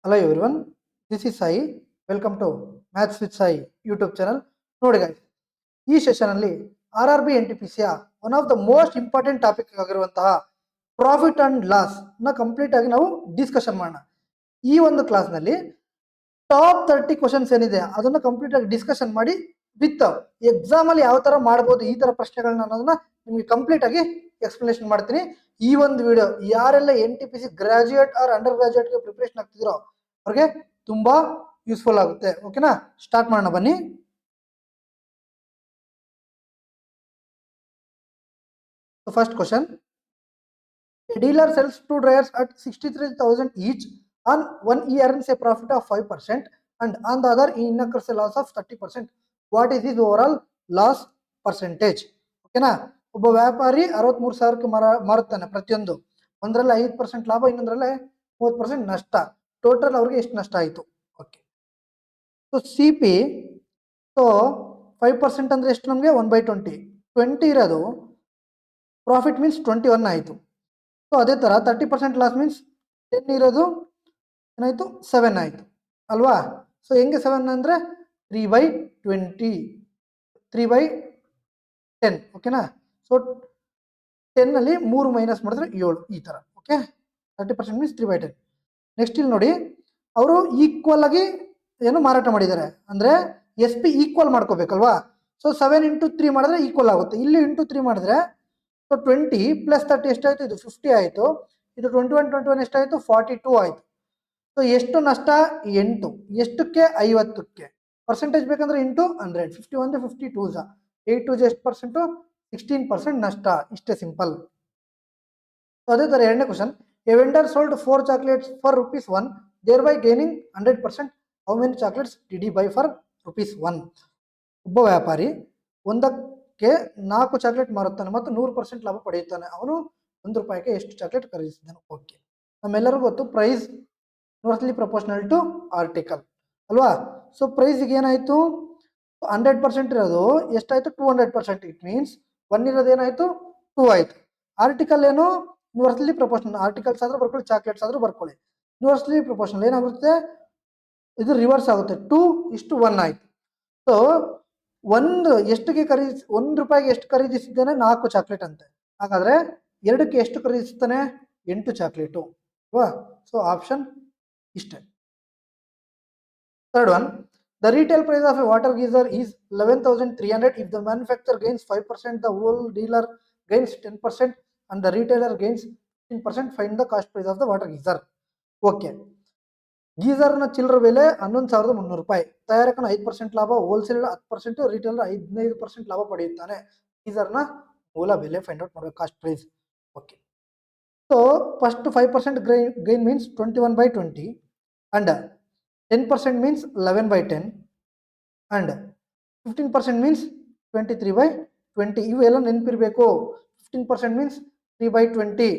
Hello everyone, this is Sai. Welcome to Maths with Sai YouTube channel. ನೋಡಿ guys, ಈ session ಅಲ್ಲಿ RRB NTPC one of the most important topic ಆಗಿರುವಂತಹ profit and loss ನ complete ಆಗಿ ನಾವು discussion ಮಾಡೋಣ. ಈ ಒಂದು ಕ್ಲಾಸ್ ನಲ್ಲಿ ಟಾಪ್ 30 ಕ್ವಶನ್ಸ್ ಏನಿದೆ ಅದನ್ನ ಕಂಪ್ಲೀಟ್ ಆಗಿ ಡಿಸ್ಕಷನ್ ಮಾಡಿ ವಿತ್ ಎಕ್ಸಾಮ್ ಅಲ್ಲಿ ಯಾವ ತರ ಮಾಡಬಹುದು ಈ ತರ ಪ್ರಶ್ನೆಗಳನ್ನ ಅನ್ನೋದನ್ನ ನಿಮಗೆ ಕಂಪ್ಲೀಟ್ ಆಗಿ ಎಕ್ಸ್ಪ್ಲನೇಷನ್ ಮಾಡ್ತೀನಿ. ಈ ಒಂದು ವಿಡಿಯೋ ಯಾರೆಲ್ಲ NTPC graduate R under graduate ಗೆ ಪ್ರಿಪರೇಷನ್ ಆಗ್ತಿದ್ರೋ ಅವ್ರಿಗೆ ತುಂಬಾ ಯೂಸ್ಫುಲ್ ಆಗುತ್ತೆ. ಓಕೆನಾ, ಸ್ಟಾರ್ಟ್ ಮಾಡೋಣ ಬನ್ನಿ. First question, a dealer sells 2 dryers at 63,000 each. On one he earns a profit of 5% and on the other he incurs a loss of 30%. What is his overall loss percentage? ಓಕೆನಾ, ಒಬ್ಬ ವ್ಯಾಪಾರಿ 63,000ಕ್ಕೆ ಮಾರುತ್ತಾನೆ. ಪ್ರತಿಯೊಂದು ಒಂದರಲ್ಲಿ 5% ಲಾಭ, ಇನ್ನೊಂದರಲ್ಲಿ 30% ನಷ್ಟ. ಟೋಟಲ್ ಅವ್ರಿಗೆ ಎಷ್ಟು ನಷ್ಟ ಆಯಿತು? Okay, so C P, so 5% ಅಂದ್ರೆ ಎಷ್ಟು? ನಮಗೆ 1/20 20 ಇರೋದು ಪ್ರಾಫಿಟ್ ಮೀನ್ಸ್ 21 ಆಯಿತು. ಸೊ ಅದೇ ಥರ 30% ಲಾಸ್ ಮೀನ್ಸ್ 10 ಇರೋದು ಏನಾಯಿತು? 7 ಆಯಿತು ಅಲ್ವಾ? ಸೊ ಹೆಂಗೆ 7 ಅಂದರೆ 3/20 3/10. ಓಕೆನಾ, ಸೊ 10 ಅಲ್ಲಿ 3 ಮೈನಸ್ ಮಾಡಿದ್ರೆ 7 ಈ ಥರ. Okay, 30% means 3/10. ನೆಕ್ಸ್ಟ್ ಇಲ್ಲಿ ನೋಡಿ, ಅವರು ಈಕ್ವಲ್ ಆಗಿ ಏನು ಮಾರಾಟ ಮಾಡಿದ್ದಾರೆ ಅಂದರೆ SP ಈಕ್ವಲ್ ಮಾಡ್ಕೋಬೇಕಲ್ವಾ? ಸೊ 7 × 3 ಮಾಡಿದ್ರೆ ಈಕ್ವಲ್ ಆಗುತ್ತೆ. ಇಲ್ಲಿ ಇಂಟು 3 ಮಾಡಿದ್ರೆ ಸೊ 20 + 30 ಎಷ್ಟಾಯಿತು? ಇದು 50 ಆಯಿತು. ಇದು 21 ಎಷ್ಟಾಯಿತು? 42 ಆಯಿತು. ಸೊ ಎಷ್ಟು ನಷ್ಟ? 8. ಎಷ್ಟಕ್ಕೆ? 50ಕ್ಕೆ. ಪರ್ಸೆಂಟೇಜ್ ಬೇಕಂದ್ರೆ ಇಂಟು 100. 51 52 8 ಎಷ್ಟು ಪರ್ಸೆಂಟು? 16% ನಷ್ಟ. ಇಷ್ಟೇ ಸಿಂಪಲ್. ಸೊ ಅದೇ ಥರ ಎರಡನೇ question, a vendor sold 4 chocolates for ₹1, thereby gaining 100%. How many chocolates did he buy for ₹1? ಒಬ್ಬ ವ್ಯಾಪಾರಿ ಒಂದಕ್ಕೆ 4 ಚಾಕ್ಲೇಟ್ ಮಾರುತ್ತಾನೆ ಮತ್ತು 100% ಲಾಭ ಪಡೆಯುತ್ತಾನೆ. ಅವನು ₹1ಕ್ಕೆ ಎಷ್ಟು ಚಾಕ್ಲೇಟ್ ಖರೀದಿಸಿದ್ದಾನೆ? ಓಕೆ, ನಮ್ಮೆಲ್ಲರಿಗೂ ಗೊತ್ತು price inversely proportional to article ಅಲ್ವಾ? ಸೊ ಪ್ರೈಸಿಗೆ ಏನಾಯಿತು? 100% ಇರೋದು ಎಷ್ಟಾಯಿತು? 200%. ಇಟ್ ಮೀನ್ಸ್ 1 ಇರೋದು ಏನಾಯಿತು? 2 ಆಯಿತು. ಆರ್ಟಿಕಲ್ ಏನು? Inversely proportional. ಆರ್ಟಿಕಲ್ಸ್ ಆದರೂ ಬರ್ಕೊಳ್ಳಿ, ಚಾಕ್ಲೇಟ್ಸ್ ಆದರೂ ಬರ್ಕೊಳ್ಳಿ. ಇನ್ವರ್ಸ್ಲಿ ಪ್ರಪೋರ್ಷನಲ್ ಏನಾಗುತ್ತೆ? ಇದು ರಿವರ್ಸ್ ಆಗುತ್ತೆ. 2:1 ಆಯಿತು. ಸೊ ಎಷ್ಟಕ್ಕೆ ₹1 ಎಷ್ಟು ಖರೀದಿಸಿದ್ದಾನೆ? 4 ಚಾಕ್ಲೇಟ್ ಅಂತೆ. ಹಾಗಾದ್ರೆ 2ಕ್ಕೆ ಎಷ್ಟು ಖರೀದಿಸ್ತಾನೆ? 8 ಚಾಕ್ಲೇಟು ಅಲ್ವಾ? ಸೊ ಆಪ್ಷನ್ ಇಷ್ಟೇ. Third one, the retail price of a water geyser is 11,300. If the manufacture gains 5%, the whole dealer gains 10% and the retailer gains 15%. Find the cost price of the water geyser. Okay, ಗೀಸರ್ನ ಚಿಲ್ಲರ ಬೆಲೆ ₹11,300. ತಯಾರಕನ 5% ಲಾಭ, wholesale 10%, retailer 15% ಲಾಭ ಪಡೆಯುತ್ತಾನೆ. ಗೀಸರ್ನ ಮೂಲ ಬೆಲೆ find out ಮಾಡಬೇಕು, cost price. Okay, so first 5% gain means 21/20 and 10% means 11/10 and 15% means 23/20. ಇವೆಲ್ಲ ನೆನಪಿರಬೇಕು. 15% ಮೀನ್ಸ್ 3/20.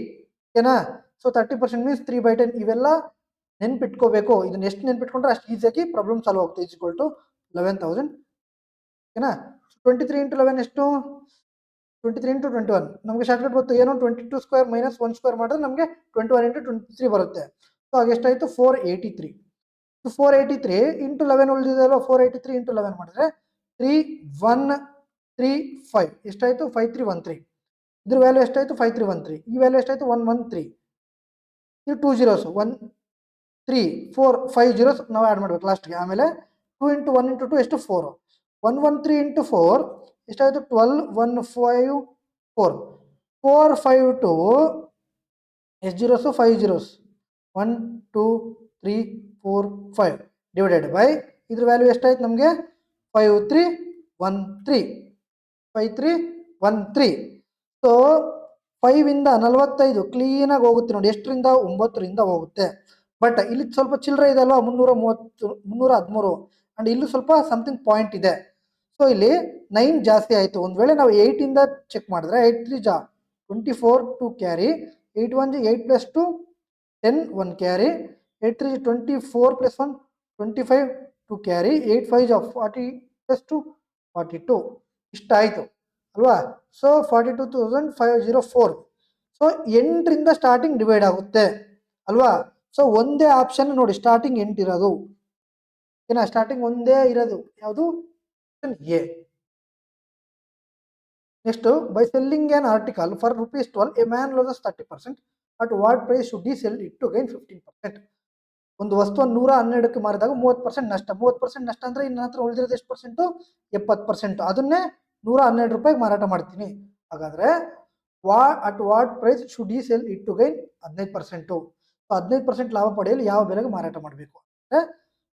ಓಕೆನಾ? So 30% means 3/10. ಇವೆಲ್ಲ ನೆನ್ಪಿಟ್ಕೋಬೇಕು. ಇದನ್ನ ಎಷ್ಟು ನೆನ್ಪಿಟ್ಕೊಂಡ್ರೆ ಅಷ್ಟು ಈಸಿಯಾಗಿ ಪ್ರಾಬ್ಲಮ್ ಸಾಲ್ವ್ ಆಗುತ್ತೆ. Is equal to 11,000. ಓಕೆನಾ? 23 × 11 ಎಷ್ಟು? 23 × 21 ನಮಗೆ ಶಾರ್ಟ್ಕಟ್ ಗೊತ್ತು ಏನು? 22² - 1² ಮಾಡಿದ್ರೆ ನಮಗೆ 21 × 23 ಬರುತ್ತೆ. ಸೊ ಆಗ ಎಷ್ಟಾಯಿತು? 483. 483 × 11 ಉಳಿದಿದೆ ಅಲ್ವಾ? 483 × 11 ಮಾಡಿದ್ರೆ 3135 ಎಷ್ಟಾಯಿತು? 5313. ಇದ್ರ ವ್ಯಾಲ್ಯೂ ಎಷ್ಟಾಯಿತು? 5313. ಈ ವ್ಯಾಲ್ಯೂ ಎಷ್ಟಾಯಿತು? 113. ಇದು 2 zeros 1 3 4 5 zeros ನಾವು ಆ್ಯಡ್ ಮಾಡಬೇಕು ಲಾಸ್ಟ್ಗೆ. ಆಮೇಲೆ 2 × 1 × 2 ಎಷ್ಟು? 4. 113 × 4 ಎಷ್ಟಾಯಿತು? 12154. 452 ಎಷ್ಟು zeros? 5 zeros. 1 2 3 4 5 ಡಿವೈಡೆಡ್ ಬೈ ಇದ್ರ ವ್ಯಾಲ್ಯೂ ಎಷ್ಟಾಯ್ತು ನಮಗೆ? 5313. ಸೊ 5 ಇಂದ 45 ಕ್ಲೀನಾಗಿ ಹೋಗುತ್ತೆ ನೋಡಿ. ಎಷ್ಟರಿಂದ? 9ರಿಂದ ಹೋಗುತ್ತೆ. ಬಟ್ ಇಲ್ಲಿ ಸ್ವಲ್ಪ ಚಿಲ್ಲರೆ ಇದೆ ಅಲ್ವಾ? 313 ಅಂಡ್ ಇಲ್ಲೂ ಸ್ವಲ್ಪ ಸಮಥಿಂಗ್ ಪಾಯಿಂಟ್ ಇದೆ. ಸೊ ಇಲ್ಲಿ 9 ಜಾಸ್ತಿ ಆಯಿತು. ಒಂದು ವೇಳೆ ನಾವು 8 ಇಂದ ಚೆಕ್ ಮಾಡಿದ್ರೆ 8 3 24 2 ಕ್ಯಾರಿ, 8 1 8 + 2 10 1 ಕ್ಯಾರಿ, 8 3 24 + 1 25 2 ಕ್ಯಾರಿ, 8 5 40 + 2 42. ಇಷ್ಟ ಆಯಿತು ಅಲ್ವಾ? ಸೊ 42,504. ಸೊ 8ರಿಂದ ಸ್ಟಾರ್ಟಿಂಗ್ ಡಿವೈಡ್ ಆಗುತ್ತೆ ಅಲ್ವಾ? ಸೊ ಒಂದೇ ಆಪ್ಷನ್ ನೋಡಿ, ಸ್ಟಾರ್ಟಿಂಗ್ 8 ಇರೋದು ಓಕೆನಾ, ಸ್ಟಾರ್ಟಿಂಗ್ ಒಂದೇ ಇರೋದು ಯಾವುದು, A. Next, by selling an article for ₹12 a man loses 30%, at what price should he sell it to gain 15%. ಒಂದು ವಸ್ತುವನ್ನು 112ಕ್ಕೆ ಮಾರಿದಾಗ 30% ನಷ್ಟ. 30% ನಷ್ಟ ಅಂದ್ರೆ ಇನ್ನ ಹತ್ರ ಉಳಿದಿರೋದು ಎಷ್ಟು ಪರ್ಸೆಂಟ್, 70%. ಅದನ್ನೇ ₹112 ಮಾರಾಟ ಮಾಡ್ತೀನಿ. ಹಾಗಾದ್ರೆ at what price should he sell it to gain 15%. 15% ಲಾಭ ಪಡೆಯಲು ಯಾವ ಬೆಲೆಗೆ ಮಾರಾಟ ಮಾಡಬೇಕು ಅಂದ್ರೆ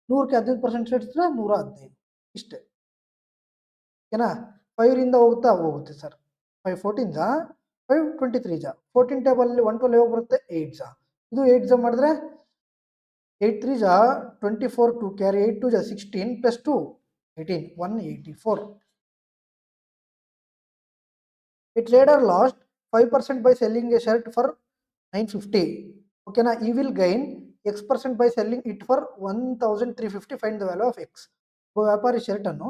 100ಕ್ಕೆ 15% ಸೇರಿಸಿದ್ರೆ 115 ಇಷ್ಟೇ. ಓಕೆನಾ. 5 ರಿಂದ ಹೋಗುತ್ತೆ ಸರ್. 5 14 ಜಾ, 5 23 ಜಾ, 14 ಟೇಬಲ್ ಅಲ್ಲಿ 112 ಯಾವಾಗ ಬರುತ್ತೆ, 8 ಜಾ. ಇದು 8 ಜಾ ಮಾಡಿದ್ರೆ 8 3 ಜಾ 24 2 ಕ್ಯಾರಿ, 8 2 ಜಾ 16 plus 2 18 184. A trader lost 5% by selling a shirt for 950. ಓಕೆನಾ. ಈ will gain X% by selling it for 1350. Find the value of X. ವ್ಯಾಪಾರಿ ಶರ್ಟ್ ಅನ್ನು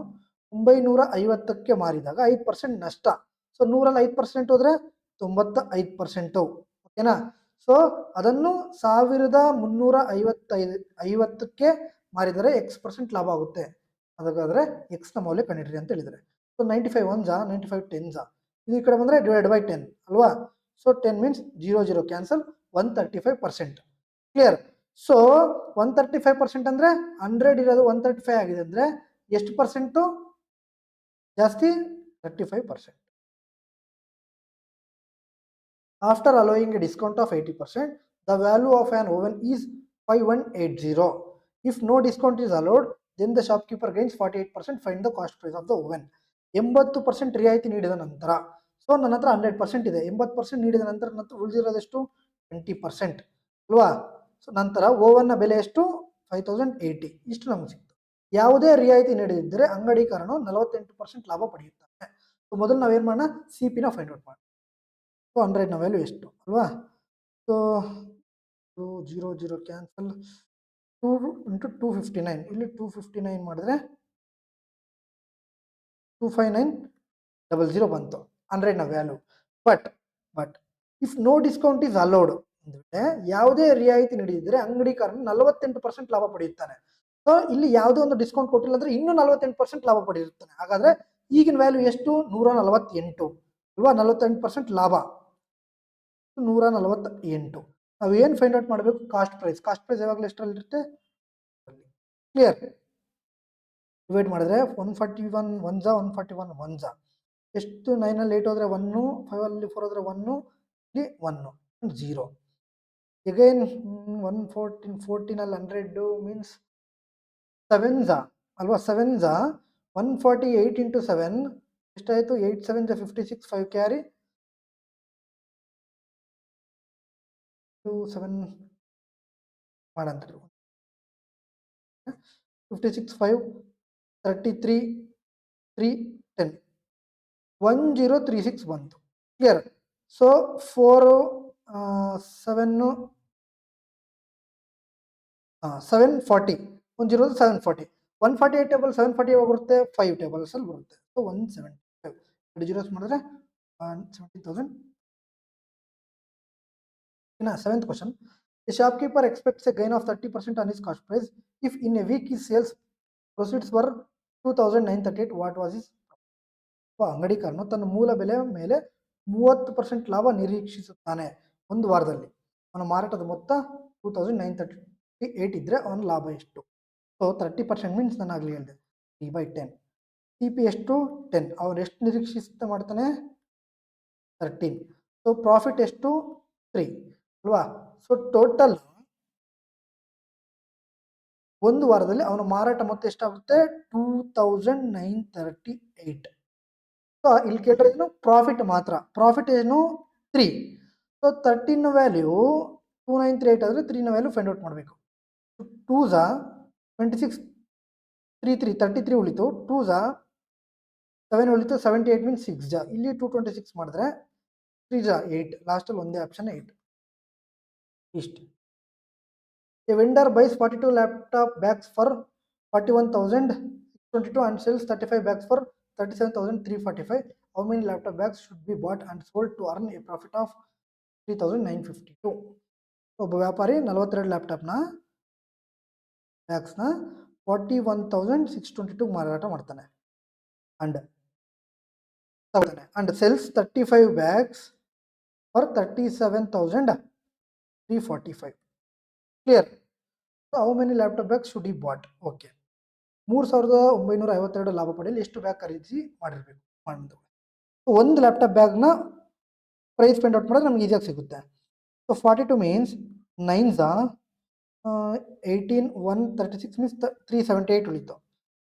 950ಕ್ಕೆ ಮಾರಿದಾಗ 5% ನಷ್ಟ. ಸೊ 100ರಲ್ಲಿ 5% ಹೋದ್ರೆ 95%. ಓಕೆನಾ. ಸೊ ಅದನ್ನು 1350ಕ್ಕೆ ಮಾರಿದರೆ X% ಲಾಭ ಆಗುತ್ತೆ. ಹಾಗಾದ್ರೆ X ನ ಮೌಲ್ಯ ಕಂಡಿಡ್ರಿ ಅಂತ ಹೇಳಿದರೆ. ಸೊ 95 1 ಜಾ, 95 10 ಜಾ. ಇದು ಈ ಕಡೆ ಬಂದ್ರೆ ಡಿವೈಡ್ ಬೈ 10 ಅಲ್ವಾ. So 10 means 0 0 cancel, 135%. Clear. So 135% ಅಂದ್ರೆ 100 ಇರೋದು 135 ಆಗಿದೆ ಅಂದ್ರೆ ಎಷ್ಟು ಪರ್ಸೆಂಟ್ ಜಾಸ್ತಿ, 35%. After allowing A discount of 80%, the value of an oven is 5180. If no discount is allowed, then the shopkeeper gains 48%. Find the cost price of the oven. 80% ರಿಯಾಯಿತಿ ನೀಡಿದ ನಂತರ, so ನನ್ನ ಹತ್ರ 100% ಇದೆ, 80% ನೀಡಿದ ನಂತರ ನನ್ನ ಹತ್ರ ಉಳಿದಿರೋದೆಷ್ಟು, 20% ಅಲ್ವಾ. ಸೊ ನಂತರ ಓವನ್ನ ಬೆಲೆ ಎಷ್ಟು, 5080. ಇಷ್ಟು ನಮ್ಗೆ ಸಿಕ್ತು. ಯಾವುದೇ ರಿಯಾಯಿತಿ ನೀಡದಿದ್ದರೆ ಅಂಗಡಿಕಾರನು 48% ಲಾಭ ಪಡೆಯುತ್ತಾನೆ. ಸೊ ಮೊದಲು ನಾವೇನು ಮಾಡೋಣ, ಸಿ ಪಿನ ಫೈಂಡ್ ಔಟ್ ಮಾಡೋಣ. ಸೊ 100ನ ವ್ಯಾಲ್ಯೂ ಎಷ್ಟು ಅಲ್ವಾ. So 0 0 cancel, 2 × 259. ಇಲ್ಲಿ 259 ಮಾಡಿದ್ರೆ 25900 ಬಂತು 100ನ value. But if no discount is allowed ಅಂದ್ರೆ ಯಾವುದೇ ರಿಯಾಯಿತಿ ನೀಡಿದರೆ ಅಂಗಡಿಕಾರನು 48% ಲಾಭ ಪಡೆಯುತ್ತಾನೆ. ಸೊ ಇಲ್ಲಿ ಯಾವುದೇ ಒಂದು ಡಿಸ್ಕೌಂಟ್ ಕೊಟ್ಟಿಲ್ಲ ಅಂದ್ರೆ ಇನ್ನೂ 48% ಲಾಭ ಪಡೆಯುತ್ತಾನೆ. ಹಾಗಾದ್ರೆ ಈಗಿನ ವ್ಯಾಲ್ಯೂ ಎಷ್ಟು, 148 ಅಲ್ವಾ. 48% ಲಾಭ, 148. ನಾವು ಏನು ಫೈಂಡ್ ಔಟ್ ಮಾಡಬೇಕು, ಕಾಸ್ಟ್ ಪ್ರೈಸ್. ಕಾಸ್ಟ್ ಪ್ರೈಸ್ ಯಾವಾಗಲೂ ಎಷ್ಟರಲ್ಲಿರುತ್ತೆ, ಕ್ಲಿಯರ್. ಡಿವೈಡ್ ಮಾಡಿದ್ರೆ 141 1 ಜಾ, 141 1 ಜಾ ಎಷ್ಟು, 9ಅಲ್ಲಿ 8 ಹೋದ್ರೆ 1, 5ಅಲ್ಲಿ 4 ಹೋದ್ರೆ 1, ಇಲ್ಲಿ 1 0. ಅಗೈನ್ 114 14ಅಲ್ಲಿ 100 ಮೀನ್ಸ್ 7 ಜಾ ಅಲ್ವಾ. 7 ಜಾ 148 ಇಂಟು 7 ಎಷ್ಟಾಯಿತು, 8 7 ಜಾ 56, 5 ಕ್ಯಾರಿ 2 7 ಮಾಡಂತ 56 5 33 3 10 1036 ಬಂತು. ಕ್ಲಿಯರ್. ಸೊ 4 7 740 10 740. 148 ಟೇಬಲ್ 740 ಯಾವಾಗ ಬರುತ್ತೆ, 5 ಟೇಬಲ್ಸ್ ಅಲ್ಲಿ ಬರುತ್ತೆ. ಸೊ 175 2 ಜೀರೋಸ್ ಮಾಡಿದ್ರೆ 170,000. Seventh question. The shopkeeper expects a gain of 30% on his cost price if in a week his sales proceeds were 2,938. What was his? ಅಂಗಡಿಕಾರನು ತನ್ನ ಮೂಲ ಬೆಲೆ ಮೇಲೆ 30% ಲಾಭ ನಿರೀಕ್ಷಿಸುತ್ತಾನೆ. ಒಂದು ವಾರದಲ್ಲಿ ಅವನ ಮಾರಾಟದ ಮೊತ್ತ 2,938 ಇದ್ರೆ ಅವನ ಲಾಭ ಎಷ್ಟು. ಸೊ 30% ಮೀನ್ಸ್ ನಾನು ಆಗಲಿ ಹೇಳಿದೆ 3/10. ಸಿ ಪಿ ಎಷ್ಟು, 10. ಅವನು ಎಷ್ಟು ನಿರೀಕ್ಷಿಸುತ್ತೆ ಮಾಡ್ತಾನೆ, 13. ಸೊ ಪ್ರಾಫಿಟ್ ಎಷ್ಟು, 3 ಅಲ್ವಾ. ಸೊ ಟೋಟಲ್ ಒಂದು ವಾರದಲ್ಲಿ ಅವನ ಮಾರಾಟ ಮೊತ್ತ ಎಷ್ಟಾಗುತ್ತೆ, 2,938. ಸೊ ಇಲ್ಲಿ ಕೇಳಿದ್ರೆ ಪ್ರಾಫಿಟ್ ಮಾತ್ರ. ಪ್ರಾಫಿಟ್ ಏನು, 3. ಸೊ 13 ವ್ಯಾಲ್ಯೂ 2,938 ಆದರೆ 3ನ ವ್ಯಾಲ್ಯೂ ಫೈಂಡ್ ಔಟ್ ಮಾಡಬೇಕು. 2 ಜಾ 26 3 3 33 ಉಳಿತು. 2 ಜಾ 7 ಉಳಿತು, 78 ಮೀನ್ಸ್ 6 ಜಾ. ಇಲ್ಲಿ 226 ಮಾಡಿದ್ರೆ 3 ಜಾ 8. ಲಾಸ್ಟಲ್ಲಿ ಒಂದೇ ಆಪ್ಷನ್ 8 ಇಷ್ಟು. A vendor buys 42 laptop bags for 41,622 and sells 35 bags for 37,345. How many laptop bags should be bought and sold to earn a profit of 3,952? So ಒಬ್ಬ ವ್ಯಾಪಾರಿ 42 ಲ್ಯಾಪ್ಟಾಪ್ನ ಬ್ಯಾಗ್ಸ್ನ 41,622 ಮಾರಾಟ ಮಾಡ್ತಾನೆ ಅಂಡ್ ತಗೊಳ್ತಾನೆ and sells 35 bags for 37,345. Clear? So how many laptop bags should he bought? Okay, 3,952 ಲಾಭ ಪಡೆಯಲು ಎಷ್ಟು bag ಖರೀದಿ ಮಾಡಿರಬೇಕು ಮಾಡಿದ್ದು. ಒಂದು ಲ್ಯಾಪ್ಟಾಪ್ ಬ್ಯಾಗ್ನ ಪ್ರೈಸ್ ಫೈಂಡ್ ಔಟ್ ಮಾಡಿದ್ರೆ ನಮ್ಗೆ ಈಸಿಯಾಗಿ ಸಿಗುತ್ತೆ. ಸೊ 42 ಮೀನ್ಸ್ 9 18 136 ಮೀನ್ಸ್ 378 ಉಳಿತು.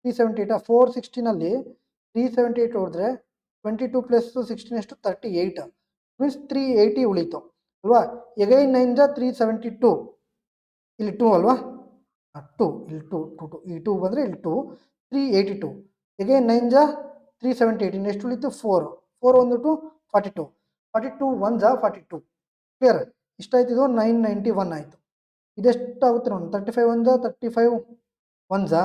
378 416 378 ಹೊಡೆದ್ರೆ 22 ಪ್ಲಸ್ 16 ಎಷ್ಟು 38 ಮೀನ್ಸ್ 380 ಉಳಿತು ಅಲ್ವಾ. ಎಗೈನ್ 9 372 ಇಲ್ಲಿ 2 ಅಲ್ವಾ, 2 ಇಲ್ಲಿ 2 2 ಈ 2 ಬಂದರೆ ಇಲ್ಲಿ 2 382 ಎಗೈನ್ 9 378 ಎಷ್ಟು ಉಳಿತು 4 4 1 2 42 42 1 42. ಕ್ಲಿಯರ್? ಇಷ್ಟಾಯ್ತು. ಇದು 991 ಆಯಿತು. ಇದೆಷ್ಟಾಗುತ್ತೆ ನೋಡಿ 35 1 35 1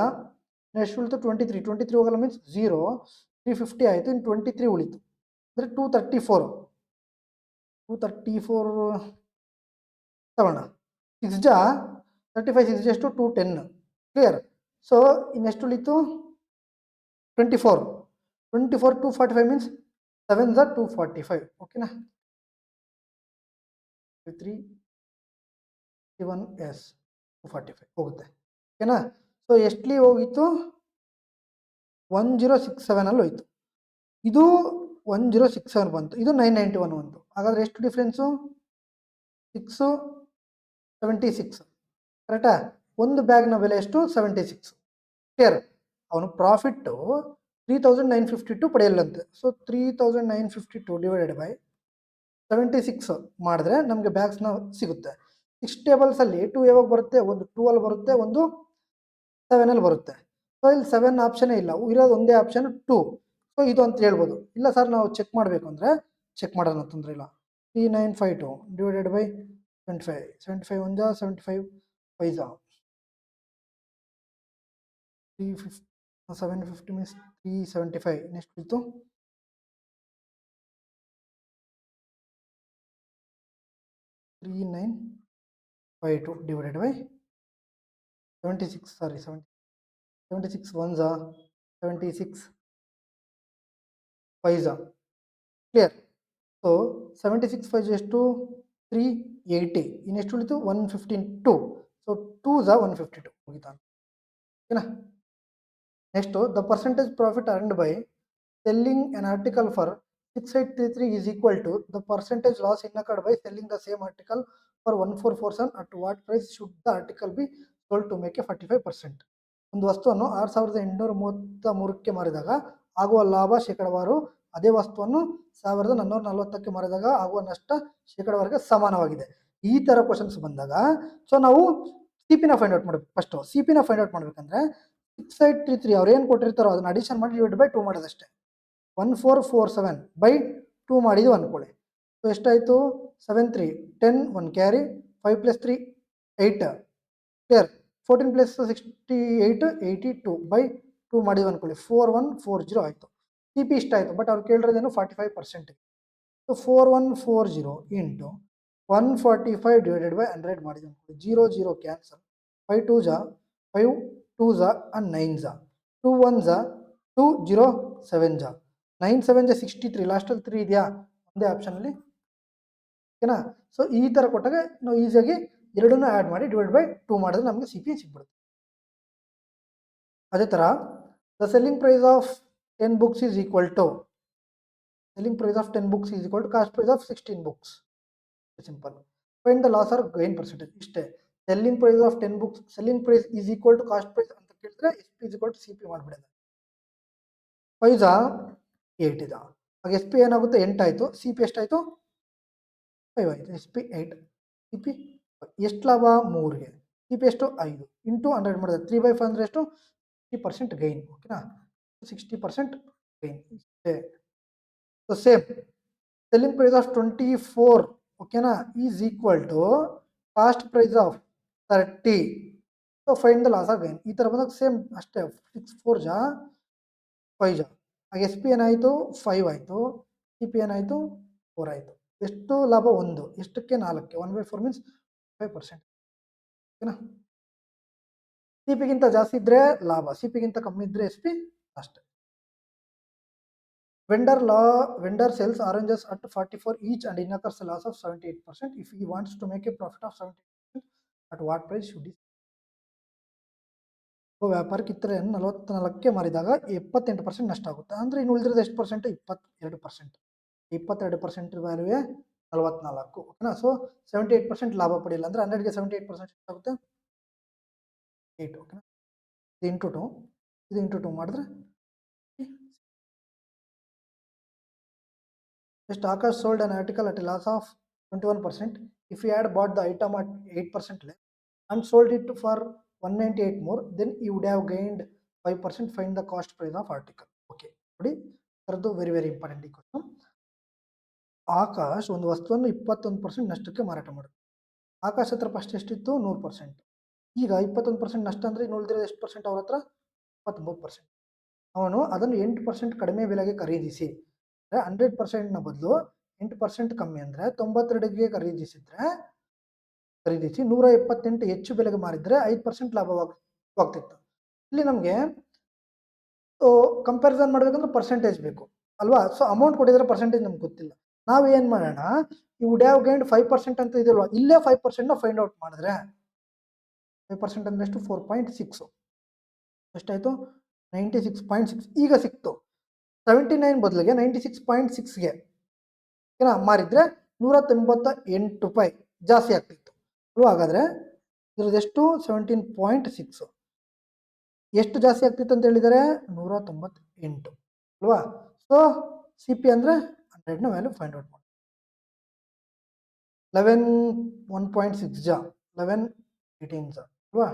ನೆಕ್ಸ್ಟ್ ಉಳಿತು 23 ಹೋಗಲ್ಲ ಮೀನ್ಸ್ 0 350 ಆಯಿತು. ಇನ್ನು 23 ಉಳಿತು ಅಂದರೆ 234 ತಗೋಣ. 6 35 6 ಎಷ್ಟು 210. ಕ್ಲಿಯರ್? ಸೊ ಇನ್ನೆಷ್ಟು ಉಳಿತು 24 245 ಮೀನ್ಸ್ 7 245. ಓಕೆನಾ? 3 1 ಎಸ್ 245 ಹೋಗುತ್ತೆ. ಓಕೆನಾ? ಸೊ ಎಷ್ಟಲಿ ಹೋಗಿತ್ತು 1067 ಅಲ್ಲಿ ಹೋಯ್ತು. ಇದು 1067 ಬಂತು, ಇದು 991 ಬಂತು. ಹಾಗಾದ್ರೆ ಎಷ್ಟು ಡಿಫ್ರೆನ್ಸು 676. ಕರೆಕ್ಟಾ? ಒಂದು ಬ್ಯಾಗ್ನ ಬೆಲೆ ಎಷ್ಟು 76. ಕ್ಲಿಯರ್? ಅವನು ಪ್ರಾಫಿಟ್ಟು 3952 ಪಡೆಯಲ್ಲಂತೆ. ಸೊ 3952 ಡಿವೈಡೆಡ್ ಬೈ 76 ಮಾಡಿದ್ರೆ ನಮಗೆ ಬ್ಯಾಗ್ಸ್ನ ಸಿಗುತ್ತೆ. 6 ಟೇಬಲ್ಸಲ್ಲಿ 2 ಯಾವಾಗ ಬರುತ್ತೆ, ಒಂದು 2 ಅಲ್ಲಿ ಬರುತ್ತೆ, ಒಂದು 7 ಅಲ್ಲಿ ಬರುತ್ತೆ. ಸೊ ಇಲ್ಲಿ 7 ಆಪ್ಷನೇ ಇಲ್ಲ, ಇರೋದು ಒಂದೇ ಆಪ್ಷನ್ 2. ಸೊ ಇದು ಅಂತ ಹೇಳ್ಬೋದು. ಇಲ್ಲ ಸರ್ ನಾವು ಚೆಕ್ ಮಾಡಬೇಕು ಅಂದರೆ ಚೆಕ್ ಮಾಡೋಣ, ತೊಂದರೆ ಇಲ್ಲ. 3952 ಡಿವೈಡೆಡ್ ಬೈ 75 75 1 75 5 350 750 ಮೀನ್ಸ್ 375. ನೆಕ್ಸ್ಟ್ ಇತ್ತು 3952 divided by 76 sorry 76 1 76 5. Clear? So 76 5 ಎಷ್ಟು 380. ಇನ್ನೆಷ್ಟು ಉಳಿತು 115 2. ಸೊ 2 152 ಮುಗಿತಾ. ಓಕೆನಾ? Next the percentage profit earned by selling an article for 6833 is equal to the percentage loss incurred by selling the same article for 1447. At what price should the article be sold to make a 45%? ಒಂದು ವಸ್ತುವನ್ನು 6833ಕ್ಕೆ ಮಾರಿದಾಗ ಆಗುವ ಲಾಭ ಶೇಕಡವಾರು ಅದೇ ವಸ್ತುವನ್ನು 1440ಕ್ಕೆ ಮಾರಿದಾಗ ಆಗುವ ನಷ್ಟ ಶೇಕಡವಾರಿಗೆ ಸಮಾನವಾಗಿದೆ. ಈ ಥರ ಕ್ವಶನ್ಸ್ ಬಂದಾಗ ಸೊ ನಾವು ಸಿ ಪಿನ ಫೈಂಡ್ ಔಟ್ ಮಾಡಬೇಕು. ಫಸ್ಟು ಸಿ ಪಿನ ಫೈಂಡ್ ಔಟ್ ಮಾಡಬೇಕಂದ್ರೆ 6833 ಅವ್ರು ಏನು ಕೊಟ್ಟಿರ್ತಾರೋ ಅದನ್ನ ಅಡಿಷನ್ ಮಾಡಿ ಡಿವೈಡ್ ಬೈ 2 ಮಾಡೋದಷ್ಟೇ. 1447 ಬೈ 2 ಮಾಡಿದ್ದು ಅಂದ್ಕೊಳ್ಳಿ. ಸೊ ಎಷ್ಟಾಯಿತು 7 3 10 1 ಕ್ಯಾರಿ 5 + 3 8. ಕ್ಲಿಯರ್? 14 + 68 82 ಬೈ 2 ಮಾಡಿದ್ದು ಅಂದ್ಕೊಳ್ಳಿ 4140 ಆಯಿತು. ಸಿ ಪಿ ಇಷ್ಟ ಆಯಿತು. ಬಟ್ ಅವ್ರು ಕೇಳಿರೋದೇನು 45%. ಸೊ 4140 ಇಂಟು 145 ಡಿವೈಡೆಡ್ ಬೈ 100 ಮಾಡಿದ್ದು ಅಂದ್ಕೊಳ್ಳಿ. 0 0 ಕ್ಯಾನ್ಸಲ್. 5 2 5 2 and 9 2 1 2 0 7 9 7 63. ಲಾಸ್ಟಲ್ಲಿ 3 ಇದೆಯಾ ಒಂದೇ ಆಪ್ಷನಲ್ಲಿ. ಓಕೆನಾ? ಸೊ ಈ ಥರ ಕೊಟ್ಟಾಗ ನಾವು ಈಸಿಯಾಗಿ ಎರಡನ್ನೂ ಆ್ಯಡ್ ಮಾಡಿ ಡಿವೈಡ್ ಬೈ 2 ಮಾಡಿದ್ರೆ ನಮಗೆ ಸಿ ಪಿ ಸಿಗ್ಬಿಡುತ್ತೆ. ಅದೇ ಥರ the selling price of 10 books is equal to selling price of 10 books is equal to cost price of 16 books. Simple. Find the loss or gain percentage. ಇಷ್ಟೇ. Selling price of 10 books, selling price is equal to cost price ಅಂತ ಕೇಳಿದ್ರೆ SP is equal to CP ಮಾಡಿಬಿಡೋದು. 5 8 ಇದೆ. ಆಗ SP ಏನಾಗುತ್ತೆ 8 ಆಯಿತು. CP ಎಷ್ಟಾಯಿತು 5 ಆಯಿತು. SP 8 CP ಎಷ್ಟು ಲಾಭ 3ಗೆ. CP ಎಷ್ಟು 5 ಇಂಟು 100 ಮಾಡಿದ್ರೆ 3/5 ಅಂದರೆ ಎಷ್ಟು 60% ಗೈನ್. ಓಕೆನಾ? 60% gain. So same selling price of 24 ಓಕೆನಾ is equal to cost price of 30. So find the loss or gain. ಈ ಥರ ಬಂದಾಗ ಸೇಮ್ ಅಷ್ಟೇ 6 4 5 ಆಗ ಎಸ್ ಪಿ ಏನಾಯಿತು 5 ಆಯಿತು. ಸಿ ಪಿ ಏನಾಯಿತು 4 ಆಯಿತು. ಎಷ್ಟು ಲಾಭ 1 ಎಷ್ಟಕ್ಕೆ 4ಕ್ಕೆ 1/4 ಮೀನ್ಸ್ 5%. ಓಕೆನಾ? ಸಿ ಪಿಗಿಂತ ಜಾಸ್ತಿ ಇದ್ರೆ ಲಾಭ, ಸಿ ಪಿಗಿಂತ ಕಮ್ಮಿ ಇದ್ರೆ ಎಸ್ ಪಿ ಅಷ್ಟೇ. Vendor sells oranges at 44 each and incurs a loss of 78%. If he wants to make a profit of 70%, at what price should he? ವ್ಯಾಪಾರಕ್ಕೆ ಇತ್ತರೆ 44ಕ್ಕೆ ಮಾರಿದಾಗ 78% ನಷ್ಟ ಆಗುತ್ತೆ. ಅಂದರೆ ಇನ್ನು ಉಳಿದಿರೋದು ಎಷ್ಟು ಪರ್ಸೆಂಟ್? 22%. 22% ವ್ಯಾಲ್ಯೂವೇ 44. ಓಕೆನಾ? ಸೊ 78% ಲಾಭ ಪಡೆಯಲ್ಲ ಅಂದರೆ 100ಗೆ 78% ಆಗುತ್ತೆ 8. ಓಕೆನಾ? ಇದು ಇಂಟು 2, ಇದು ಇಂಟು 2 ಮಾಡಿದ್ರೆ ಎಷ್ಟು? Akash sold an article at a loss of 21%. If he had bought the item at 8% less and sold it for 198 more, then he would have gained 5%. Find the cost price of article. Okay, ನೋಡಿ ಥರದ್ದು very important ಈ question. Akash ಒಂದು ವಸ್ತುವನ್ನು 21% ನಷ್ಟಕ್ಕೆ ಮಾರಾಟ ಮಾಡಿದ್ರು. ಆಕಾಶ್ ಹತ್ರ first ಎಷ್ಟಿತ್ತು? 100%. ಈಗ 21% ನಷ್ಟ ಅಂದರೆ ಇನ್ನು ಉಳಿದಿರೋದು ಎಷ್ಟು ಪರ್ಸೆಂಟ್? ಅವ್ರ ಹತ್ರ 29%. ಅವನು ಅದನ್ನು 8% ಕಡಿಮೆ ಬೆಲೆಗೆ ಖರೀದಿಸಿ, 100%ನ ಬದಲು 8% ಕಮ್ಮಿ ಅಂದರೆ 92ಗೆ ಖರೀದಿಸಿ 178 ಹೆಚ್ಚು ಬೆಲೆಗೆ ಮಾರಿದ್ರೆ 5% ಲಾಭವಾಗ್ತಿತ್ತು. ಇಲ್ಲಿ ನಮಗೆ ಕಂಪ್ಯಾರಿಸನ್ ಮಾಡಬೇಕಂದ್ರೆ ಪರ್ಸೆಂಟೇಜ್ ಬೇಕು ಅಲ್ವಾ? ಸೊ ಅಮೌಂಟ್ ಕೊಟ್ಟಿದ್ರೆ ಪರ್ಸೆಂಟೇಜ್ ನಮ್ಗೆ ಗೊತ್ತಿಲ್ಲ. ನಾವು ಏನು ಮಾಡೋಣ, ಈ ವುಡ್ ಹ್ಯಾವ್ ಗೈನ್ಡ್ 5% ಅಂತ ಇದೆಯಲ್ವಾ, ಇಲ್ಲೇ 5%ನ ಫೈಂಡ್ ಔಟ್ ಮಾಡಿದ್ರೆ 5% ಅಂದ್ರೆ ಎಷ್ಟು? 4.6. ಎಷ್ಟಾಯಿತು? 96.6. ಈಗ ಸಿಕ್ತು. 79 ಬದಲಿಗೆ 96.6ಗೆ ಏನಾ ಮಾರಿದ್ರೆ 198 ರೂಪಾಯಿ ಜಾಸ್ತಿ ಆಗ್ತಿತ್ತು ಅಲ್ವಾ? ಹಾಗಾದರೆ ಇದ್ರದ್ದೆಷ್ಟು? 17.6. ಎಷ್ಟು ಜಾಸ್ತಿ ಆಗ್ತಿತ್ತು ಅಂತ ಹೇಳಿದರೆ 198 ಅಲ್ವಾ? ಸೊ ಸಿ ಪಿ ಅಂದರೆ 100ನ ವ್ಯಾಲ್ಯೂ ಫೈಂಡ್ ಔಟ್ ಮಾಡಿ 1.6 ಜಾ 11 18 ಜಾ ಅಲ್ವಾ?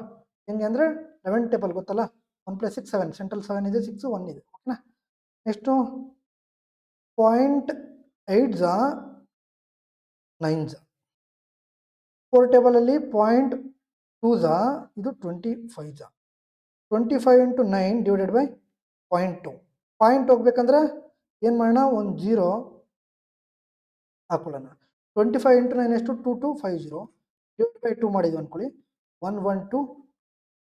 ಹೆಂಗೆ ಅಂದರೆ 11 ಟೇಬಲ್ ಗೊತ್ತಲ್ಲ, 1 + 6 7, ಸೆಂಟ್ರಲ್ 7 ಇದೆ, 6 1 ಇದೆ. ಓಕೆನಾ? ಎಷ್ಟು? 0.8 ಜಾ 9 ಜಾ. 4 ಟೇಬಲಲ್ಲಿ 0.2 ಜಾ, ಇದು 25 ಜಾ. 25 × 9 ಡಿವೈಡೆಡ್ ಬೈ 0.2. ಪಾಯಿಂಟ್ ಹೋಗ್ಬೇಕಂದ್ರೆ ಏನು ಮಾಡೋಣ? ಒಂದು 0 ಹಾಕೊಳ್ಳೋಣ. 25 × 9 ಎಷ್ಟು? 2250 ಡಿವೈಡ್ ಬೈ 2 ಮಾಡಿದ್ವಿ ಅಂದ್ಕೊಳ್ಳಿ, 112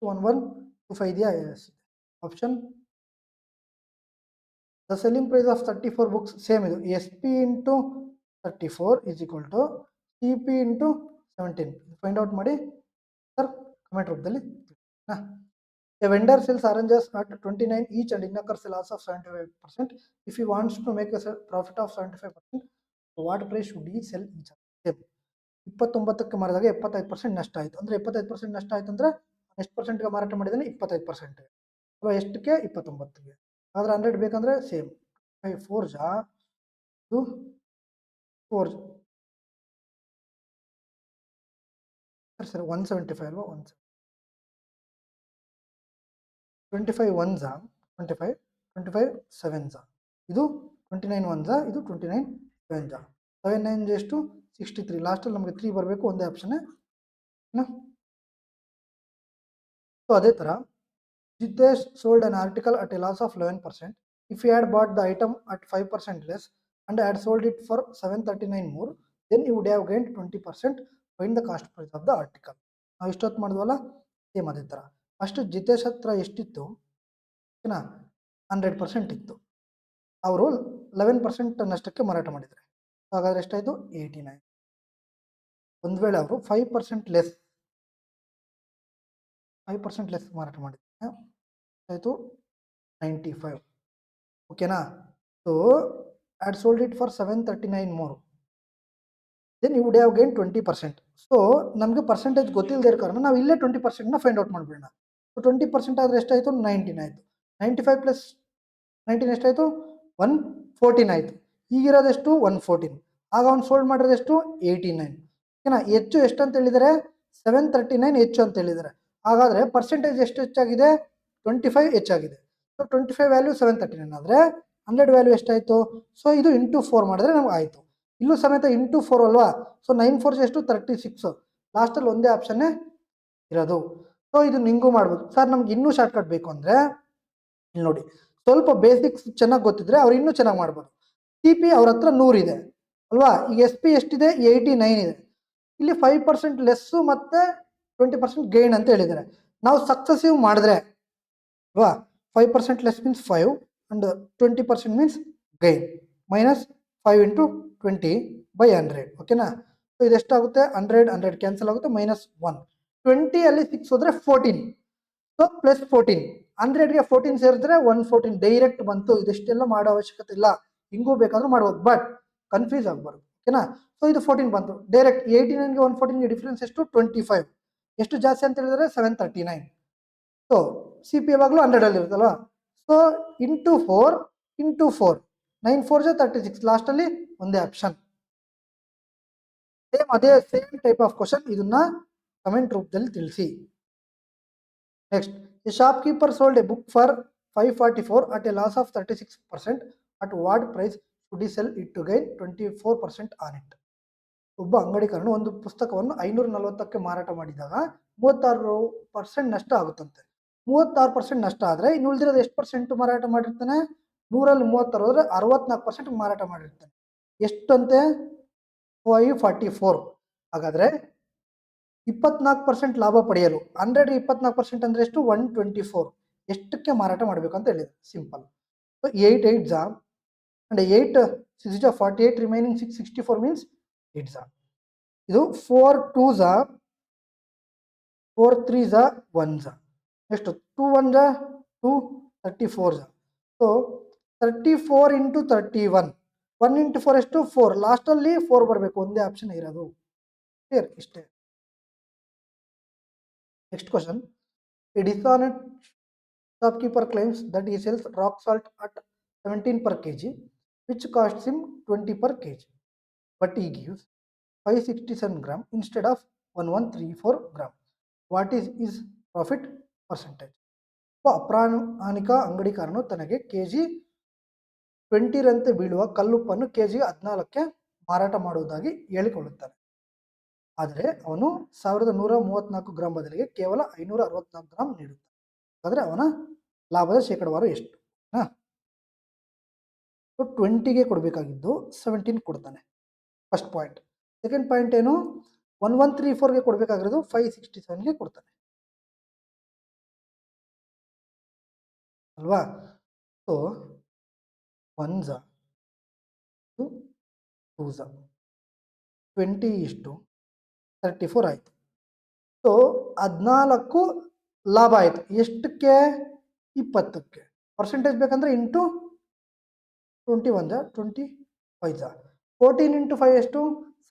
1125 ಇದೆಯಾ? Yes. Option the selling price of 34 books same ಇದು. S P into 34 is equal to C P into 17. Find out ಮಾಡಿ ಸರ್ ಕಮೆಂಟ್ ರೂಪದಲ್ಲಿ. A vendor sells oranges at 29 each and incurs a loss of 75%. If he wants to make a profit of 75%, what price should he sell each? 29ಕ್ಕೆ ಮಾರಿದಾಗ 75% ನಷ್ಟ ಆಯಿತು. ಅಂದರೆ 75% ನಷ್ಟ ಆಯಿತು ಅಂದರೆ ಎಷ್ಟು ಪರ್ಸೆಂಟ್ಗೆ ಮಾರಾಟ ಮಾಡಿದ್ದಾನೆ? 25%. ಅಲ್ವಾ? ಎಷ್ಟಕ್ಕೆ? 29ಗೆ. ಆದರೆ 100 ಬೇಕಂದ್ರೆ ಸೇಮ್ 4 ಜಾ ಇದು 4 ಸರಿ 175 ಅಲ್ವಾ? 25 1 ಜಾ 25 25 7 ಜಾ, ಇದು 29 1 ಜಾ, ಇದು 29 7 ಜಾ. 7 9 ಎಷ್ಟು? 63. ಲಾಸ್ಟಲ್ಲಿ ನಮಗೆ 3 ಬರಬೇಕು, ಒಂದೇ ಆಪ್ಷನ್ನೇ. ಸೊ ಅದೇ ಥರ Jitesh sold an article at a loss of 11%. If he had bought the item at 5% less and had sold it for 739 more, then he would have gained 20%. Find the cost price of the article. ನಾವು ಇಷ್ಟೊತ್ತು ಮಾಡಿದ್ವಲ್ಲ, same ಅದೇ ಥರ. First Jitesh ಹತ್ರ ಎಷ್ಟಿತ್ತು? ಓಕೆನಾ? 100% ಇತ್ತು. ಅವರು 11% ನಷ್ಟಕ್ಕೆ ಮಾರಾಟ ಮಾಡಿದ್ದಾರೆ. ಹಾಗಾದರೆ ಎಷ್ಟಾಯಿತು? 89. ಒಂದು ವೇಳೆ ಅವರು 5% ಲೆಸ್ ಮಾರಾಟ ಮಾಡಿದ್ದಾರೆ, ಆಯಿತು 95. ಓಕೆನಾ? So had sold it for 739 more, then you would have gain 20%. So ನಮಗೆ ಪರ್ಸೆಂಟೇಜ್ ಗೊತ್ತಿಲ್ಲದೆ ಇರೋ ಕಾರಣ ನಾವು ಇಲ್ಲೇ 20%ನ ಫೈಂಡ್ ಔಟ್ ಮಾಡಿಬಿಡೋಣ. ಸೊ 20% ಆದರೆ ಎಷ್ಟಾಯಿತು? 19 ಆಯಿತು. 95 + 19 ಎಷ್ಟಾಯಿತು? 114 ಆಯಿತು. ಈಗಿರೋದೆಷ್ಟು? 114. ಆಗ ಅವ್ನು ಸೋಲ್ಡ್ ಮಾಡಿರೋದೆಷ್ಟು? 89. ಓಕೆನಾ? ಹೆಚ್ಚು ಎಷ್ಟು ಅಂತ ಹೇಳಿದರೆ 739 ಹೆಚ್ಚು ಅಂತ ಹೇಳಿದ್ದಾರೆ. ಹಾಗಾದರೆ ಪರ್ಸೆಂಟೇಜ್ ಎಷ್ಟು ಹೆಚ್ಚಾಗಿದೆ? 25 ಹೆಚ್ಚಾಗಿದೆ. ಸೊ 25 ವ್ಯಾಲ್ಯೂ 739 ಆದರೆ 100 ವ್ಯಾಲ್ಯೂ ಎಷ್ಟಾಯಿತು? ಸೊ ಇದು ಇಂಟು 4 ಮಾಡಿದ್ರೆ ನಮ್ಗೆ ಆಯಿತು. ಇಲ್ಲೂ ಸಮೇತ ಇಂಟು 4 ಅಲ್ವಾ? ಸೊ 9 4 ಎಷ್ಟು? 36. ಲಾಸ್ಟಲ್ಲಿ ಒಂದೇ ಆಪ್ಷನ್ನೇ ಇರೋದು. ಸೊ ಇದು ನಿಂಗೂ ಮಾಡ್ಬೋದು. ಸರ್ ನಮ್ಗೆ ಇನ್ನೂ ಶಾರ್ಟ್ಕಟ್ ಬೇಕು ಅಂದರೆ ಇಲ್ಲಿ ನೋಡಿ, ಸ್ವಲ್ಪ ಬೇಸಿಕ್ಸ್ ಚೆನ್ನಾಗಿ ಗೊತ್ತಿದ್ರೆ ಅವ್ರು ಇನ್ನೂ ಚೆನ್ನಾಗಿ ಮಾಡ್ಬೋದು. ಸಿ ಪಿ ಅವ್ರ ಹತ್ರ 100 ಇದೆ ಅಲ್ವಾ? ಈಗ ಎಸ್ ಪಿ ಎಷ್ಟಿದೆ? 89 ಇದೆ. ಇಲ್ಲಿ 5% ಲೆಸ್ಸು ಮತ್ತು 20% ಗೈನ್ ಅಂತ ಹೇಳಿದ್ದಾರೆ. ನಾವು ಸಕ್ಸಸಿವ್ ಮಾಡಿದ್ರೆ ಅಲ್ವಾ, 5% less means 5 and 20% means gain, minus 5 into 20/100. ಓಕೆನಾ. ಸೊ ಇದೆಷ್ಟಾಗುತ್ತೆ, 100 ಕ್ಯಾನ್ಸಲ್ ಆಗುತ್ತೆ, -1. 20 ಅಲ್ಲಿ 6 ಹೋದ್ರೆ 14, ಸೊ +14. 100ಗೆ 14 ಸೇರಿದ್ರೆ 114 ಡೈರೆಕ್ಟ್ ಬಂತು. ಇದೆಷ್ಟೆಲ್ಲ ಮಾಡೋ ಅವಶ್ಯಕತೆ ಇಲ್ಲ, ಹಿಂಗೂ ಬೇಕಾದ್ರೂ ಮಾಡ್ಬೋದು, ಬಟ್ ಕನ್ಫ್ಯೂಸ್ ಆಗಬಾರ್ದು. ಓಕೆನಾ. ಸೊ ಇದು 14 ಬಂತು ಡೈರೆಕ್ಟ್. 89ಗೆ 114ಗೆ ಡಿಫ್ರೆನ್ಸ್ ಎಷ್ಟು, 25. ಎಷ್ಟು ಜಾಸ್ತಿ ಅಂತ ಹೇಳಿದ್ರೆ 739. ಸೊ ಸಿ ಪಿ ಯಾವಾಗಲೂ 100 ಅಲ್ಲಿ ಇರುತ್ತಲ್ವಾ. ಸೊ ಇಂಟು 4 ಇಂಟು 4, 9 4 36, ಲಾಸ್ಟಲ್ಲಿ ಒಂದೇ option. Same type of question, ಇದನ್ನ ಕಮೆಂಟ್ ರೂಪದಲ್ಲಿ ತಿಳಿಸಿ. Next, A shop keeper sold A book for 544 at a loss of 36%. at what price should he sell it to gain 24% on it? ಒಬ್ಬ ಅಂಗಡಿಕಾರನು ಒಂದು ಪುಸ್ತಕವನ್ನು 540ಕ್ಕೆ ಮಾರಾಟ ಮಾಡಿದಾಗ 36% ನಷ್ಟ ಆಗುತ್ತಂತೆ. 36% ನಷ್ಟ ಆದರೆ ಇನ್ನು ಉಳಿದಿರೋದು ಎಷ್ಟು ಪರ್ಸೆಂಟ್ ಮಾರಾಟ ಮಾಡಿರ್ತಾನೆ, 100ರಲ್ಲಿ 36 ಹೋದ್ರೆ 64% ಮಾರಾಟ ಮಾಡಿರ್ತಾನೆ. ಎಷ್ಟಂತೆ, 544. ಹಾಗಾದ್ರೆ 24% ಲಾಭ ಪಡೆಯಲು 100ಗೆ 24% ಅಂದ್ರೆ ಎಷ್ಟು, 124. ಎಷ್ಟಕ್ಕೆ ಮಾರಾಟ ಮಾಡಬೇಕು ಅಂತ ಹೇಳಿದ್ರು, simple. So 8 8 and 8 6 48, remaining 664 means 8 ಇದು 4 2 4 3 1 ಎಷ್ಟು, 2 1 2 34. ಸೊ 34 ಇಂಟು 31, 1 ಇಂಟು 4 ಎಷ್ಟು, 4. ಲಾಸ್ಟಲ್ಲಿ 4 ಬರಬೇಕು, ಒಂದೇ ಆಪ್ಷನ್ ಇರೋದು. ಕ್ಲಿಯರ್, ಇಷ್ಟೇ. Next question, A dishonest shopkeeper claims that he sells rock salt at 17 per kg, which costs him 20 per kg, but he gives 567 gram instead of 1134 gram. What is his profit percentage? ಅಪ್ರಾಮಾಣಿಕ ಅಂಗಡಿಕಾರನು ತನಗೆ KG 20 ರಂತೆ ಬೀಳುವ ಕಲ್ಲುಪ್ಪನ್ನು ಕೆಜಿಗೆ 14ಕ್ಕೆ ಮಾರಾಟ ಮಾಡುವುದಾಗಿ ಹೇಳಿಕೊಳ್ಳುತ್ತಾನೆ. ಆದರೆ ಅವನು 1134 gram ಬದಲಿಗೆ ಕೇವಲ 564 ಗ್ರಾಂ ನೀಡುತ್ತಾನೆ. ಹಾಗಾದ್ರೆ ಅವನ ಲಾಭದ ಶೇಕಡವಾರು ಎಷ್ಟು? 20ಗೆ ಕೊಡಬೇಕಾಗಿದ್ದು 17 ಕೊಡ್ತಾನೆ, ಫಸ್ಟ್ ಪಾಯಿಂಟ್. ಸೆಕೆಂಡ್ ಪಾಯಿಂಟ್ ಏನು, 1134ಗೆ ಕೊಡಬೇಕಾಗಿರೋದು 567ಗೆ ಕೊಡ್ತಾನೆ ಅಲ್ವಾ. ಸೊ 1 2 20 ಇಷ್ಟು 34 ಆಯಿತು. ಸೊ 14 ಲಾಭ ಆಯಿತು. ಎಷ್ಟಕ್ಕೆ, 20ಕ್ಕೆ. ಪರ್ಸೆಂಟೇಜ್ ಬೇಕಂದ್ರೆ ಇಂಟು 21 25 14 ಇಂಟು 5 ಎಷ್ಟು,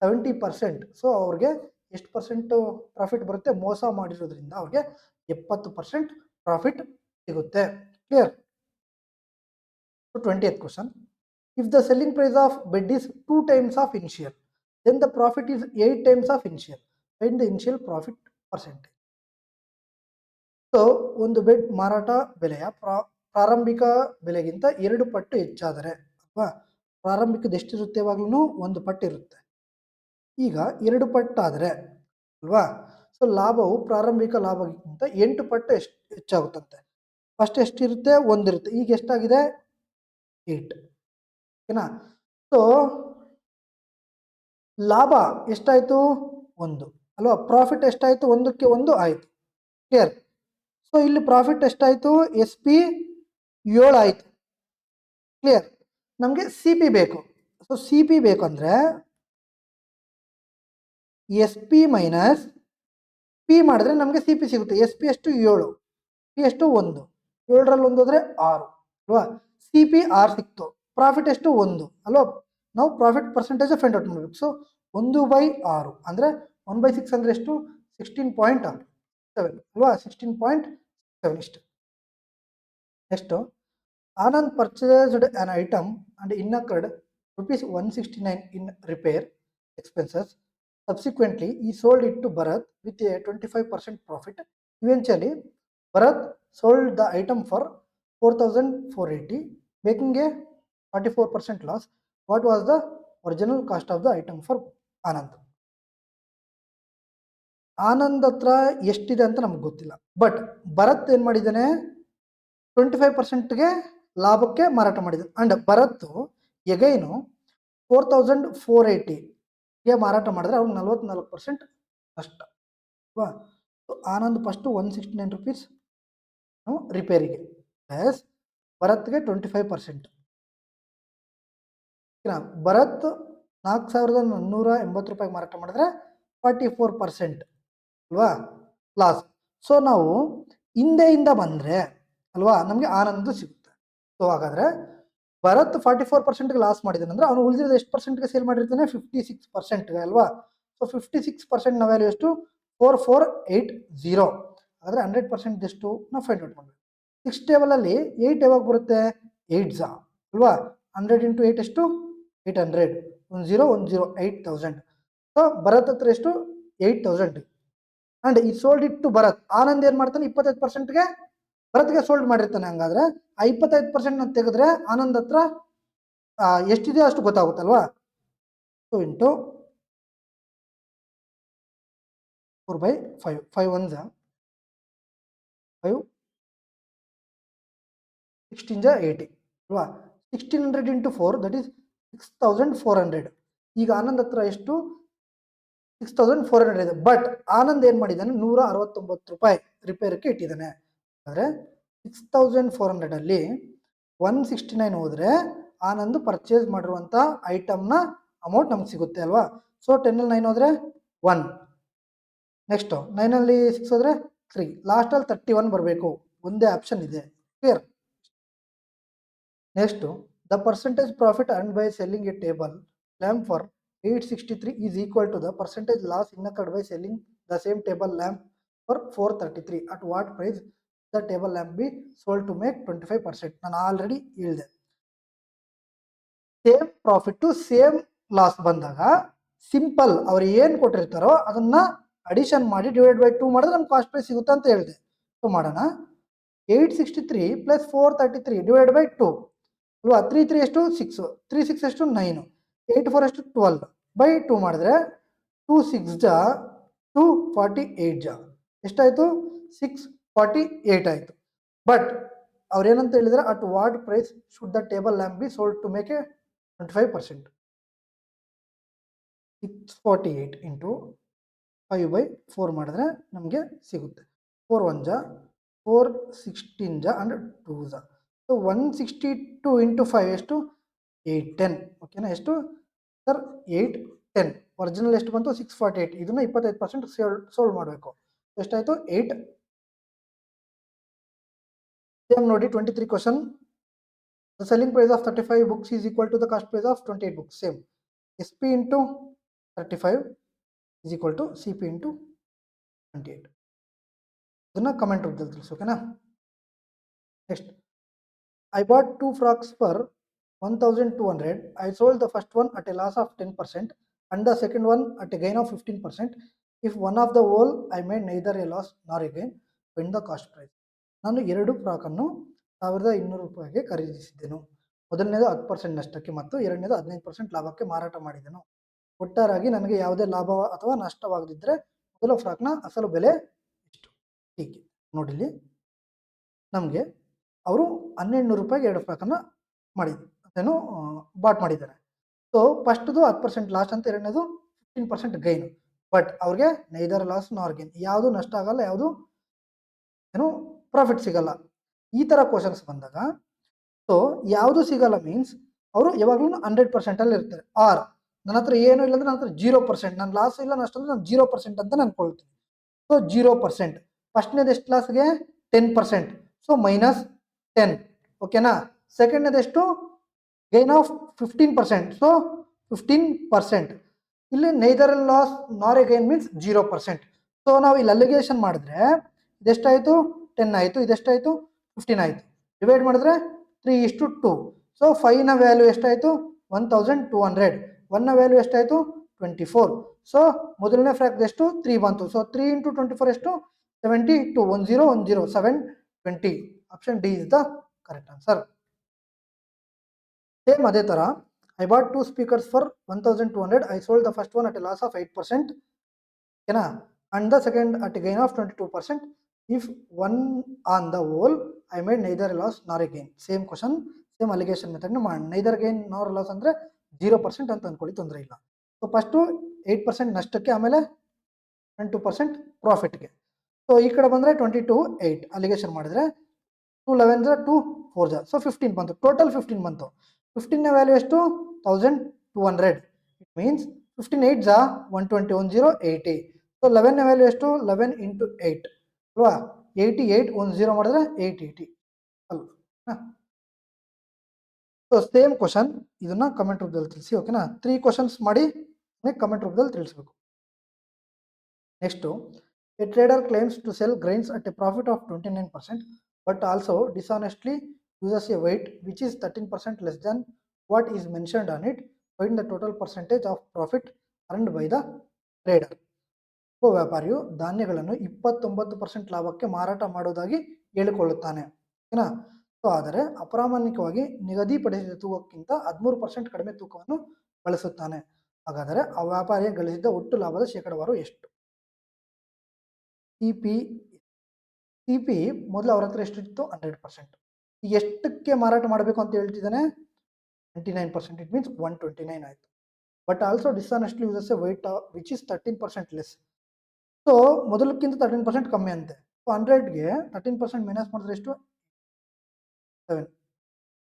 70%. ಸೊ ಅವ್ರಿಗೆ ಎಷ್ಟು ಪರ್ಸೆಂಟು ಪ್ರಾಫಿಟ್ ಬರುತ್ತೆ, ಮೋಸ ಮಾಡಿರೋದ್ರಿಂದ ಅವ್ರಿಗೆ 70% ಪ್ರಾಫಿಟ್ ಸಿಗುತ್ತೆ. Clear. 20th question, if the selling price of bed is 2 times of initial, then the profit is 8 times of initial. Find the initial profit percentage. So ಒಂದು bed ಮಾರಾಟ ಬೆಲೆಯ ಪ್ರಾರಂಭಿಕ ಬೆಲೆಗಿಂತ 2 ಪಟ್ಟು ಹೆಚ್ಚಾದರೆ, ಅಥವಾ ಪ್ರಾರಂಭಿಕದ ಎಷ್ಟಿರುತ್ತೆ, ಯಾವಾಗ್ಲೂ 1 ಪಟ್ಟು ಇರುತ್ತೆ. ಈಗ 2 ಪಟ್ಟಾದರೆ ಅಲ್ವಾ, ಸೊ ಲಾಭವು ಪ್ರಾರಂಭಿಕ ಲಾಭಕ್ಕಿಂತ 8 ಪಟ್ಟು ಹೆಚ್ಚಾಗುತ್ತಂತೆ. ಫಸ್ಟ್ ಎಷ್ಟಿರುತ್ತೆ, 1 ಇರುತ್ತೆ. ಈಗ ಎಷ್ಟಾಗಿದೆ, 8. ಓಕೆನಾ. ಸೊ ಲಾಭ ಎಷ್ಟಾಯಿತು, 1 ಅಲ್ವಾ. ಪ್ರಾಫಿಟ್ ಎಷ್ಟಾಯಿತು, 1ಕ್ಕೆ 1 ಆಯಿತು. ಕ್ಲಿಯರ್. ಸೊ ಇಲ್ಲಿ ಪ್ರಾಫಿಟ್ ಎಷ್ಟಾಯಿತು, ಎಸ್ ಪಿ 7 ಆಯಿತು. ಕ್ಲಿಯರ್. ನಮಗೆ ಸಿ ಪಿ ಬೇಕು. ಸೊ ಸಿ ಪಿ ಬೇಕಂದ್ರೆ ಎಸ್ ಪಿ ಮೈನಸ್ ಪಿ ಮಾಡಿದ್ರೆ ನಮಗೆ ಸಿ ಪಿ ಸಿಗುತ್ತೆ. ಎಸ್ ಪಿ ಎಷ್ಟು, 7, ಪಿ ಎಷ್ಟು, 1. 7ರಲ್ಲಿ 1 ಹೋದ್ರೆ 6 ಅಲ್ವಾ. ಸಿ ಪಿ 6 ಸಿಕ್ತು. ಪ್ರಾಫಿಟ್ ಎಷ್ಟು, 1 ಅಲ್ವಾ. ನಾವು ಪ್ರಾಫಿಟ್ ಪರ್ಸೆಂಟೇಜ್ ಫೈಂಡ್ ಔಟ್ ಮಾಡಬೇಕು. ಸೊ 1/6 ಅಂದರೆ 1/6 ಅಂದರೆ ಎಷ್ಟು, 16.7 ಅಲ್ವಾ. 16.7 ಇಷ್ಟು. Next, Anand purchased an item and incurred ₹169 in repair expenses. Subsequently, he sold it to Bharat with a 25% profit. Eventually, Bharat sold the item for 4,480, making a 44% loss. What was the original cost of the item for Anand? Anand ಹತ್ರ ಎಷ್ಟಿದೆ ಅಂತ ನಮ್ಗೆ ಗೊತ್ತಿಲ್ಲ, but Bharat ಏನು ಮಾಡಿದ್ದಾನೆ, 25%ಗೆ ಲಾಭಕ್ಕೆ ಮಾರಾಟ ಮಾಡಿದ್ದಾನೆ. ಅಂಡ್ ಭರತ್ ಎಗೈನು 4,480 ಗೆ ಮಾರಾಟ ಮಾಡಿದ್ರೆ ಅವ್ರಿಗೆ 44% ನಷ್ಟ ಅಲ್ವಾ. ಸೊ ಆನಂದ್ ಫಸ್ಟು 169 ರುಪೀಸ್ ರಿಪೇರಿಗೆ, ಪ್ಲಸ್ ಭರತ್ಗೆ 25%. ಭರತ್ 4,480 ರೂಪಾಯಿಗೆ ಮಾರಾಟ ಮಾಡಿದ್ರೆ 44% ಅಲ್ವಾ ಲಾಸ್. ಸೊ ನಾವು ಹಿಂದೆಯಿಂದ ಬಂದರೆ ಅಲ್ವಾ ನಮಗೆ ಆನಂದ್ ಸಿಗುತ್ತೆ. ಸೊ ಹಾಗಾದರೆ ಭರತ್ 44%ಗೆ ಲಾಸ್ ಮಾಡಿದ್ದಾನೆ ಅಂದರೆ ಅವನು ಉಳಿದಿರೋದು ಎಷ್ಟು ಪರ್ಸೆಂಟ್ಗೆ ಸೇಲ್ ಮಾಡಿರ್ತಾನೆ? 56%ಗೆ ಅಲ್ವಾ. ಸೊ 56% ವ್ಯಾಲ್ಯೂ ಎಷ್ಟು? 4480. ಹಾಗಾದರೆ 100% ಎಷ್ಟು ನಾವು ಫೈಂಡ್ ಔಟ್ ಮಾಡಬೇಕು. 6 ಟೇಬಲಲ್ಲಿ 8 ಯಾವಾಗ ಬರುತ್ತೆ? 8 ಅಲ್ವಾ. 100 ಇಂಟು 8 ಎಷ್ಟು? 800. 1010 8000. ಸೊ ಭರತ್ ಹತ್ರ ಎಷ್ಟು? 8000. And he sold it to Bharat. Anand ಏನು ಮಾಡ್ತಾನೆ? 25%ಗೆ ಭರತ್ಗೆ ಸೋಲ್ಡ್ ಮಾಡಿರ್ತಾನೆ. ಹಂಗಾದ್ರೆ ಆ 25% ತೆಗೆದ್ರೆ ಆನಂದ್ ಹತ್ರ ಎಷ್ಟಿದೆಯೋ ಅಷ್ಟು ಗೊತ್ತಾಗುತ್ತಲ್ವಾ. So into 4/5. 5 1 5 16 80 ಅಲ್ವಾ. 1600 ಇಂಟು 4 ದಟ್ ಈಸ್ 6400. ಈಗ ಆನಂದ್ ಹತ್ರ ಎಷ್ಟು? 6400 ಇದೆ. ಬಟ್ ಆನಂದ್ ಏನು ಮಾಡಿದ್ದಾನೆ? 169 ರೂಪಾಯಿ ರಿಪೇರಿಗೆ ಇಟ್ಟಿದ್ದಾನೆ. ಅಂದರೆ 6400 ಅಲ್ಲಿ 169 ಹೋದರೆ ಆನಂದ್ ಪರ್ಚೇಸ್ ಮಾಡಿರುವಂಥ ಐಟಮ್ನ ಅಮೌಂಟ್ ನಮ್ಗೆ ಸಿಗುತ್ತೆ ಅಲ್ವಾ. ಸೊ 10 9 ಹೋದರೆ 1, ನೆಕ್ಸ್ಟು 9 6 ಹೋದರೆ 3, ಲಾಸ್ಟಲ್ಲಿ 31 ಬರಬೇಕು. ಒಂದೇ ಆಪ್ಷನ್ ಇದೆ. Clear? Next the percentage profit earned by selling A table lamp for 863 is equal to the percentage loss incurred by selling the same table lamp for 433. At what price the table lamp be sold to make 25%? ನಾನು already ಹೇಳಿದೆ. Same profit to same loss ಬಂದಾಗ simple ಅವ್ರು ಏನು ಕೊಟ್ಟಿರ್ತಾರೋ ಅದನ್ನ addition ಮಾಡಿ divide by 2 ಮಾಡಿದ್ರೆ ನಮ್ಗೆ cost price ಸಿಗುತ್ತೆ ಅಂತ ಹೇಳಿದೆ. ಸೊ ಮಾಡೋಣ. 863 ಪ್ಲಸ್ 433 ಡಿವೈಡ್ ಬೈ 2 ಅಲ್ವಾ. 3 3 ಎಷ್ಟು? 6, 3 6 ಎಷ್ಟು? 9, 8 4 ಎಷ್ಟು? 12 ಬೈ 2 ಮಾಡಿದ್ರೆ 2 6 ಜಾ 248 ಎಷ್ಟಾಯಿತು? 648 ಆಯಿತು. ಬಟ್ ಅವ್ರು ಏನಂತ ಹೇಳಿದ್ರೆ at what price should the table lamp be sold to make a 25%? 648 into 5/4 ಮಾಡಿದ್ರೆ ನಮಗೆ ಸಿಗುತ್ತೆ. 4 1 ಜಾ 4 16 ಜಾ ಅಂಡ್ 2 ಜಾ. ಸೊ 162 ಇಂಟು 5 ಎಷ್ಟು? 810. ಓಕೆನಾ? ಎಷ್ಟು ಸರ್? 810. ಒರಿಜಿನಲ್ ಎಷ್ಟು ಬಂತು? 648. ಇದನ್ನು 25% ಸೋಲ್ಡ್ ಮಾಡಬೇಕು. ಎಷ್ಟಾಯಿತು? 8. ಸೇಮ್ ನೋಡಿ 23 question. The selling price of 35 books is equal to the cost price of 28 books. Same S P into 35 is equal to C P into 28. ಇದನ್ನು ಕಮೆಂಟ್ ರೂಪದಲ್ಲಿ ತಿಳಿಸಿ. ಓಕೆನಾ? Next, I bought 2 frocks for 1200. I sold the first one at a loss of 10% and the second one at a gain of 15%. If one of the whole, I made neither a loss nor a gain. Find the cost price. ನಾನು 2 ಫ್ರಾಕನ್ನು 1200 ರೂಪಾಯಿಗೆ ಖರೀದಿಸಿದ್ದೆನು. ಮೊದಲನೇದು 10% ನಷ್ಟಕ್ಕೆ ಮತ್ತು ಎರಡನೇದು 15% ಲಾಭಕ್ಕೆ ಮಾರಾಟ ಮಾಡಿದೆನು. ಒಟ್ಟಾರಾಗಿ ನನಗೆ ಯಾವುದೇ ಲಾಭ ಅಥವಾ ನಷ್ಟವಾಗದಿದ್ದರೆ ಮೊದಲ ಫ್ರಾಕ್ನ ಅಸಲು ಬೆಲೆ ಎಷ್ಟು? ಹೀಗೆ ನೋಡಿಲಿ, ನಮಗೆ ಅವರು 1200 ರೂಪಾಯಿಗೆ 2 ಫ್ರಾಕನ್ನು ಏನು ಬಾಟ್ ಮಾಡಿದ್ದಾರೆ. ಸೊ ಫಸ್ಟ್ದು 10% ಲಾಸ್ ಅಂತ, ಎರಡನೇದು 15% ಗೈನ್. ಬಟ್ ಅವ್ರಿಗೆ ನೈದರ್ ಲಾಸ್ ನಾರ್ ಗೈನ್, ಯಾವುದು ನಷ್ಟ ಆಗಲ್ಲ, ಯಾವುದು ಏನು ಪ್ರಾಫಿಟ್ ಸಿಗಲ್ಲ. ಈ ಥರ ಕ್ವಶನ್ಸ್ ಬಂದಾಗ ಸೊ ಯಾವುದು ಸಿಗಲ್ಲ ಮೀನ್ಸ್ ಅವರು ಯಾವಾಗಲೂ 100% ಇರ್ತಾರೆ. ಆರ್ ನನ್ನ ಹತ್ರ ಏನೂ ಇಲ್ಲ ಅಂದ್ರೆ ನನ್ನ ಹತ್ರ 0%, ನನ್ನ ಲಾಸ್ ಇಲ್ಲ ನಷ್ಟ ಅಂದ್ರೆ ನಾನು 0% ಅಂತ ಅನ್ಕೊಳ್ತೀನಿ. ಸೊ 0%. ಫಸ್ಟ್ನೇದು ಎಷ್ಟು ಲಾಸ್ಗೆ? 10%. ಸೊ -10. ಓಕೆನಾ? ಸೆಕೆಂಡ್ನೇದು ಎಷ್ಟು? Gain of 15%. ಸೊ 15%. ಇಲ್ಲಿ ನೈದರ್ ಲಾಸ್ ನಾರ್ ಎ ಗೈನ್ ಮೀನ್ಸ್ 0%. ಸೊ ನಾವು ಇಲ್ಲಿ ಅಲಿಗೇಷನ್ ಮಾಡಿದ್ರೆ ಇದೆಷ್ಟಾಯಿತು? 10 ಆಯಿತು. ಇದೆಷ್ಟಾಯಿತು? 15 ಆಯಿತು. ಡಿವೈಡ್ ಮಾಡಿದ್ರೆ 3:2. ಸೊ 5ನ ವ್ಯಾಲ್ಯೂ ಎಷ್ಟಾಯಿತು? 1200. 1ನ ವ್ಯಾಲ್ಯೂ ಎಷ್ಟಾಯಿತು? 24. ಸೊ ಮೊದಲನೇ ಫ್ರಾಕ್ದು ಎಷ್ಟು? 3 ಬಂತು. ಸೊ 3 ಇಂಟು 24 ಎಷ್ಟು? 72. 1010 720. Option D is the correct answer. Same ಅದೇ ಥರ I bought 2 speakers for 1200. I sold the first one at a loss of 8%. ಓಕೆನಾ? and the second at a gain of 22%. If one on the whole, I made neither a loss nor a gain. Same question, same alligation ಮೆಥಡ್ನ ಮಾಡಿ. Neither gain ನಾರ್ loss ಅಂದರೆ 0% ಅಂತ ಅಂದ್ಕೊಳ್ಳಿ, ತೊಂದರೆ ಇಲ್ಲ. So first 8% ನಷ್ಟಕ್ಕೆ, ಆಮೇಲೆ 2% ಪ್ರಾಫಿಟ್ಗೆ. ಸೊ ಈ ಕಡೆ ಬಂದರೆ 22 8 ಅಲ್ಲಿಗೆ ಶುರು ಮಾಡಿದ್ರೆ 2 11 2 4 ಸೊ 15 ಬಂತು, ಟೋಟಲ್ 15 ಬಂತು. 15ನ ವ್ಯಾಲ್ಯೂ ಎಷ್ಟು? 1200. It means 15 8 120 1080. ಸೊ 11ನ ವ್ಯಾಲ್ಯೂ ಎಷ್ಟು? 11 ಇಂಟು 8 ಅಲ್ವಾ? 88 10 ಮಾಡಿದ್ರೆ 880 ಅಲ್ವಾ? ಸೊ ಸೇಮ್ ಕ್ವಶನ್, ಇದನ್ನ ಕಮೆಂಟ್ ರೂಪದಲ್ಲಿ ತಿಳಿಸಿ. ಓಕೆನಾ? 3 ಕ್ವಶನ್ಸ್ ಮಾಡಿ ಕಮೆಂಟ್ ರೂಪದಲ್ಲಿ ತಿಳಿಸ್ಬೇಕು. Next, a trader claims to sell grains at a profit of 29%, but also dishonestly uses a weight which is 13% less than what is mentioned on it. Find the total percentage of profit earned by the trader. ಒಬ್ಬ ವ್ಯಾಪಾರಿಯು ಧಾನ್ಯಗಳನ್ನು 29% ಲಾಭಕ್ಕೆ ಮಾರಾಟ ಮಾಡುವುದಾಗಿ ಹೇಳಿಕೊಳ್ಳುತ್ತಾನೆ. ಓಕೆನಾ? So ಆದರೆ ಅಪ್ರಾಮಾಣಿಕವಾಗಿ ನಿಗದಿಪಡಿಸಿದ ತೂಕಕ್ಕಿಂತ 13% ಕಡಿಮೆ ತೂಕವನ್ನು ಬಳಸುತ್ತಾನೆ. ಹಾಗಾದರೆ ಆ ವ್ಯಾಪಾರಿ ಗಳಿಸಿದ ಒಟ್ಟು ಲಾಭದ ಶೇಕಡಾವಾರು ಎಷ್ಟು? ಸಿ ಪಿ ಮೊದಲು ಅವ್ರ ಹತ್ರ ಎಷ್ಟಿತ್ತು? 100%. ಈಗ ಎಷ್ಟಕ್ಕೆ ಮಾರಾಟ ಮಾಡಬೇಕು ಅಂತ ಹೇಳ್ತಿದ್ದಾನೆ? 29%. ಇಟ್ ಮೀನ್ಸ್ 129 ಆಯಿತು. But also dishonestly uses a weight which is 13% less. So ಮೊದಲಕ್ಕಿಂತ 13% ಕಮ್ಮಿ ಅಂತೆ. ಸೊ 100ಗೆ 13% ಮೈನಸ್ ಮಾಡಿದ್ರೆ ಎಷ್ಟು? 7.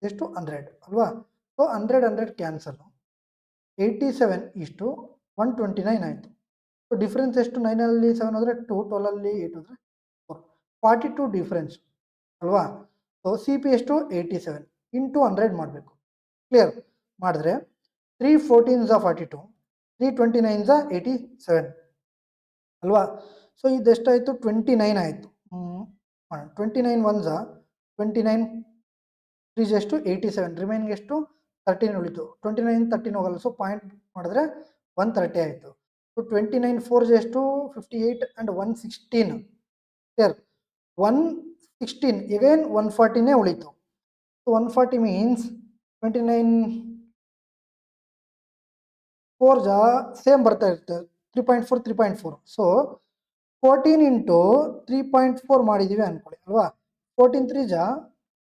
ಎಷ್ಟು? 100 ಅಲ್ವಾ? So 100 cancel. 87 ಇಷ್ಟು 129 ಆಯಿತು. ಸೊ ಡಿಫ್ರೆನ್ಸ್ ಎಷ್ಟು? 9ಅಲ್ಲಿ 7 ಹೋದರೆ 2, 12ಅಲ್ಲಿ 8 ಹೋದರೆ 4, 42 ಡಿಫ್ರೆನ್ಸ್ ಅಲ್ವಾ? ಸೊ ಸಿ ಪಿ ಎಷ್ಟು? 87 ಇಂಟು 100 ಮಾಡಬೇಕು. ಕ್ಲಿಯರ್ ಮಾಡಿದ್ರೆ 3 14 42, 3 29 87 ಅಲ್ವಾ? ಸೊ ಇದೆಷ್ಟಾಯಿತು? 29 ಆಯಿತು. 29 1 29, 3 ಎಷ್ಟು? 87, ರಿಮೈನಿಂಗ್ ಎಷ್ಟು? 13 ಉಳಿತು. 29 13 ಹೋಗಲ್ಲ, ಸೊ ಪಾಯಿಂಟ್ ಮಾಡಿದ್ರೆ 130 ಆಯಿತು. ಸೊ 29 4 ಎಷ್ಟು? 58 ಆ್ಯಂಡ್ 116. ಕ್ಲಿಯರ್? 116 ಎಗೈನ್ 140ನೇ ಉಳಿತು. ಸೊ 140 ಮೀನ್ಸ್ 29 4 ಸೇಮ್ ಬರ್ತಾ ಇರುತ್ತೆ, 3.4 3.4. ಸೊ 14 ಇಂಟು 3.4 ಮಾಡಿದ್ದೀವಿ ಅಂದ್ಕೊಳ್ಳಿ ಅಲ್ವಾ? 14 3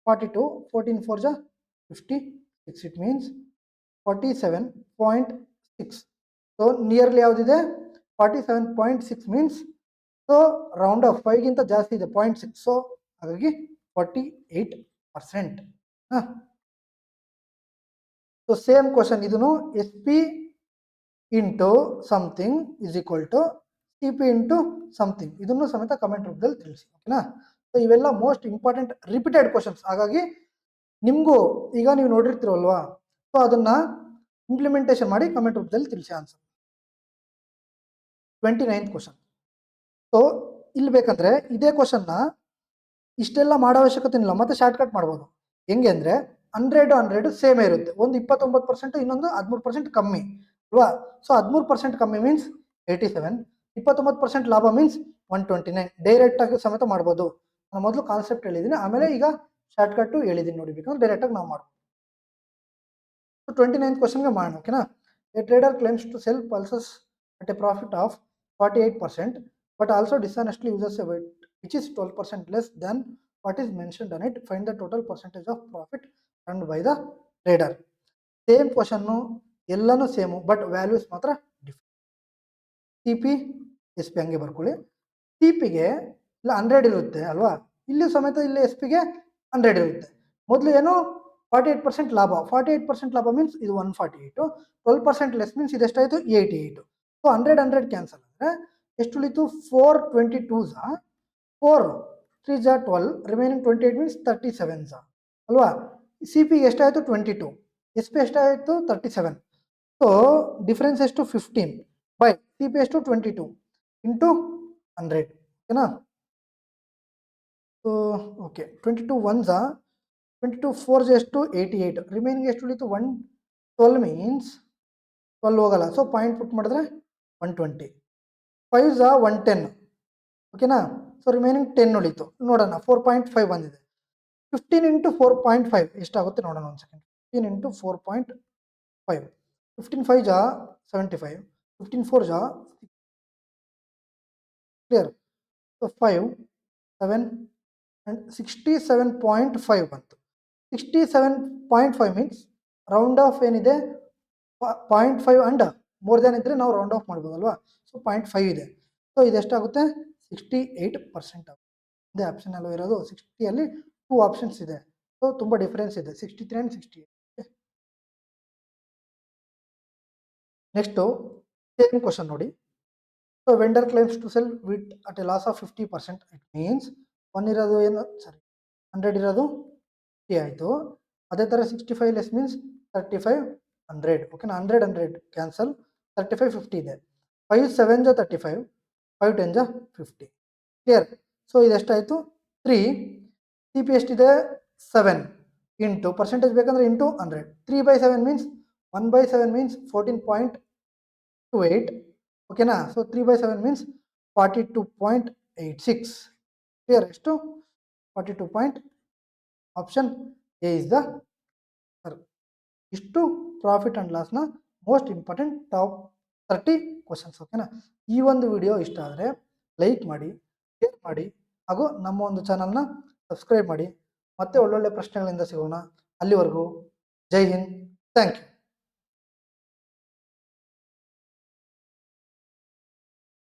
42, 14 4 56. It means 47.6. ಸೊ ನಿಯರ್ಲಿ ಯಾವುದಿದೆ? 47.6 ಮೀನ್ಸ್, ಸೊ ರೌಂಡ್ ಆಫ್ 5ಗಿಂತ ಜಾಸ್ತಿ ಇದೆ, 0.6. ಸೊ ಹಾಗಾಗಿ 48%. ಸೊ ಸೇಮ್ ಕ್ವಶನ್ ಇದನ್ನು, S P into something is equal to C P into something, ಇದನ್ನು ಸಮೇತ ಕಮೆಂಟ್ ರೂಪದಲ್ಲಿ ತಿಳಿಸಿ. ಓಕೆನಾ? ಸೊ ಇವೆಲ್ಲ ಮೋಸ್ಟ್ ಇಂಪಾರ್ಟೆಂಟ್ ರಿಪೀಟೆಡ್ ಕ್ವಶನ್ಸ್. ಹಾಗಾಗಿ ನಿಮಗೂ ಈಗ ನೀವು ನೋಡಿರ್ತೀರಲ್ವಾ, ಸೊ ಅದನ್ನ ಇಂಪ್ಲಿಮೆಂಟೇಷನ್ ಮಾಡಿ ಕಮೆಂಟ್ ರೂಪದಲ್ಲಿ ತಿಳಿಸಿ ಆನ್ಸರ್. 29th question. ಸೊ ಇಲ್ಲಿ ಬೇಕಂದ್ರೆ ಇದೇ ಕ್ವಶನ್ನ ಇಷ್ಟೆಲ್ಲ ಮಾಡೋ ಅವಶ್ಯಕತೆ ಇಲ್ಲ, ಮತ್ತೆ ಶಾರ್ಟ್ ಕಟ್ ಮಾಡ್ಬೋದು. ಹೆಂಗೆ ಅಂದರೆ 100 ಸೇಮೇ ಇರುತ್ತೆ, ಒಂದು 29%, ಇನ್ನೊಂದು 13% ಕಮ್ಮಿ ಅಲ್ವಾ? ಸೊ 13% ಕಮ್ಮಿ ಮೀನ್ಸ್ 87, 29% ಲಾಭ ಮೀನ್ಸ್ 129. ಡೈರೆಕ್ಟಾಗಿ ಸಮೇತ ಮಾಡ್ಬೋದು. ನಾನು ಮೊದಲು ಕಾನ್ಸೆಪ್ಟ್ ಹೇಳಿದ್ದೀನಿ, ಆಮೇಲೆ ಈಗ ಶಾರ್ಟ್ ಕಟ್ಟು ಹೇಳಿದ್ದೀನಿ ನೋಡಿ, ಬೇಕಂದ್ರೆ ಡೈರೆಕ್ಟಾಗಿ ನಾವು ಮಾಡ್ಬೋದು. ಸೊ 29th ಕ್ವಶನ್ಗೆ ಮಾಡೋಣ. ಓಕೆನಾ? A trader claims to sell pulses at a profit of 48%, but also dishonestly uses a weight which is 12% less than what is mentioned on it. Find the total percentage of profit earned by the trader. Same question, ಎಲ್ಲನೂ same, but values ಮಾತ್ರ different. C P S P ಹಂಗೆ ಬರ್ಕೊಳ್ಳಿ. C ಪಿಗೆ ಇಲ್ಲ 100 ಇರುತ್ತೆ ಅಲ್ವಾ? ಇಲ್ಲಿ ಸಮೇತ ಇಲ್ಲಿ ಎಸ್ ಪಿಗೆ 100 ಇರುತ್ತೆ. ಮೊದಲು ಏನು? 48% ಲಾಭ. 48% ಲಾಭ ಮೀನ್ಸ್ ಇದು 148, 12% ಲೆಸ್ ಮೀನ್ಸ್ ಇದೆಷ್ಟಾಯಿತು? 88. ಸೊ 100 ಕ್ಯಾನ್ಸಲ್ ಅಂದರೆ ಎಷ್ಟು ಉಳಿತು? 422 4 3 12, ರಿಮೈನಿಂಗ್ 28 ಮೀನ್ಸ್ 37 ಅಲ್ವಾ? ಸಿ ಪಿ ಎಷ್ಟಾಯಿತು? 22, ಎಸ್ ಪಿ ಎಷ್ಟಾಯಿತು? 37. ಸೊ ಡಿಫ್ರೆನ್ಸ್ ಎಷ್ಟು? 15 ಬೈ ಸಿ ಪಿ ಎಷ್ಟು? 22 ಇಂಟು 100. ಓಕೆನಾ? ಸೊ ಓಕೆ, 22 1 22 4 ಎಷ್ಟು? 88, ರಿಮೈನಿಂಗ್ ಎಷ್ಟು ಉಳಿತು? 112 ಮೀನ್ಸ್ 12 ಹೋಗಲ್ಲ, ಸೊ ಪಾಯಿಂಟ್ ಪುಟ್ ಮಾಡಿದ್ರೆ 120. 5 110. ಓಕೆನಾ? ಸೊ ರಿಮೈನಿಂಗ್ 10 ಉಳಿತು. ನೋಡೋಣ, 4.5 ಬಂದಿದೆ. 15 ಇಂಟು 4.5 ಎಷ್ಟಾಗುತ್ತೆ ನೋಡೋಣ ಒಂದು second. 15 into 4.5, 15 5 75, 15 4 clear? So 5 7 and 67.5 ಬಂತು. 67.5 ಮೀನ್ಸ್ ರೌಂಡ್ ಆಫ್ ಏನಿದೆ 0.5 ಅಂಡ್ ಮೋರ್ ದ್ಯಾನ್ ಇದ್ದರೆ ನಾವು ರೌಂಡ್ ಆಫ್ ಮಾಡ್ಬೋದಲ್ವಾ. ಸೊ 0.5 ಇದೆ. ಸೊ ಇದೆಷ್ಟಾಗುತ್ತೆ 68% ಆಗುತ್ತೆ. ಇದೇ ಆಪ್ಷನಲ್ಲೂ ಇರೋದು 60ಅಲ್ಲಿ 2 ಆಪ್ಷನ್ಸ್ ಇದೆ. ಸೊ ತುಂಬ ಡಿಫರೆನ್ಸ್ ಇದೆ 63 ಆ್ಯಂಡ್ 68. ನೆಕ್ಸ್ಟು ಸೇಮ್ ಕ್ವಶನ್ ನೋಡಿ. So vendor claims to sell it at a loss of 50%. It means 1 ಇರೋದು ಏನು 100 ಇರೋದು 50 ಆಯಿತು. ಅದೇ ಥರ 65 ಲೆಸ್ ಮೀನ್ಸ್ 35 100. ಓಕೆನಾ. 100 ಕ್ಯಾನ್ಸಲ್, 35 50 ಇದೆ. 5 7 35, 5 10 50. ಕ್ಲಿಯರ್. ಸೊ ಇದೆಷ್ಟಾಯಿತು 3. ಸಿ ಪಿ ಎಷ್ಟಿದೆ 7 ಇಂಟು ಪರ್ಸೆಂಟೇಜ್ ಬೇಕಂದ್ರೆ ಇಂಟು 100. 3/7 means 1/7 means 14.28. ಓಕೆನಾ. So 3/7 means 42.86. ಕ್ಲಿಯರ್. ಎಷ್ಟು 42. Option A is the answer. ಇಷ್ಟು ಪ್ರಾಫಿಟ್ ಆ್ಯಂಡ್ ಲಾಸ್ನ ಮೋಸ್ಟ್ ಇಂಪಾರ್ಟೆಂಟ್ ಟಾಪ್ 30 ಕ್ವಶನ್ಸ್. ಓಕೆನಾ. ಈ ಒಂದು ವಿಡಿಯೋ ಇಷ್ಟ ಆದರೆ ಲೈಕ್ ಮಾಡಿ, ಶೇರ್ ಮಾಡಿ, ಹಾಗೂ ನಮ್ಮ ಒಂದು ಚಾನಲ್ನ ಸಬ್ಸ್ಕ್ರೈಬ್ ಮಾಡಿ. ಮತ್ತೆ ಒಳ್ಳೊಳ್ಳೆ ಪ್ರಶ್ನೆಗಳಿಂದ ಸಿಗೋಣ. ಅಲ್ಲಿವರೆಗೂ ಜೈ ಹಿಂದ್. Thank you.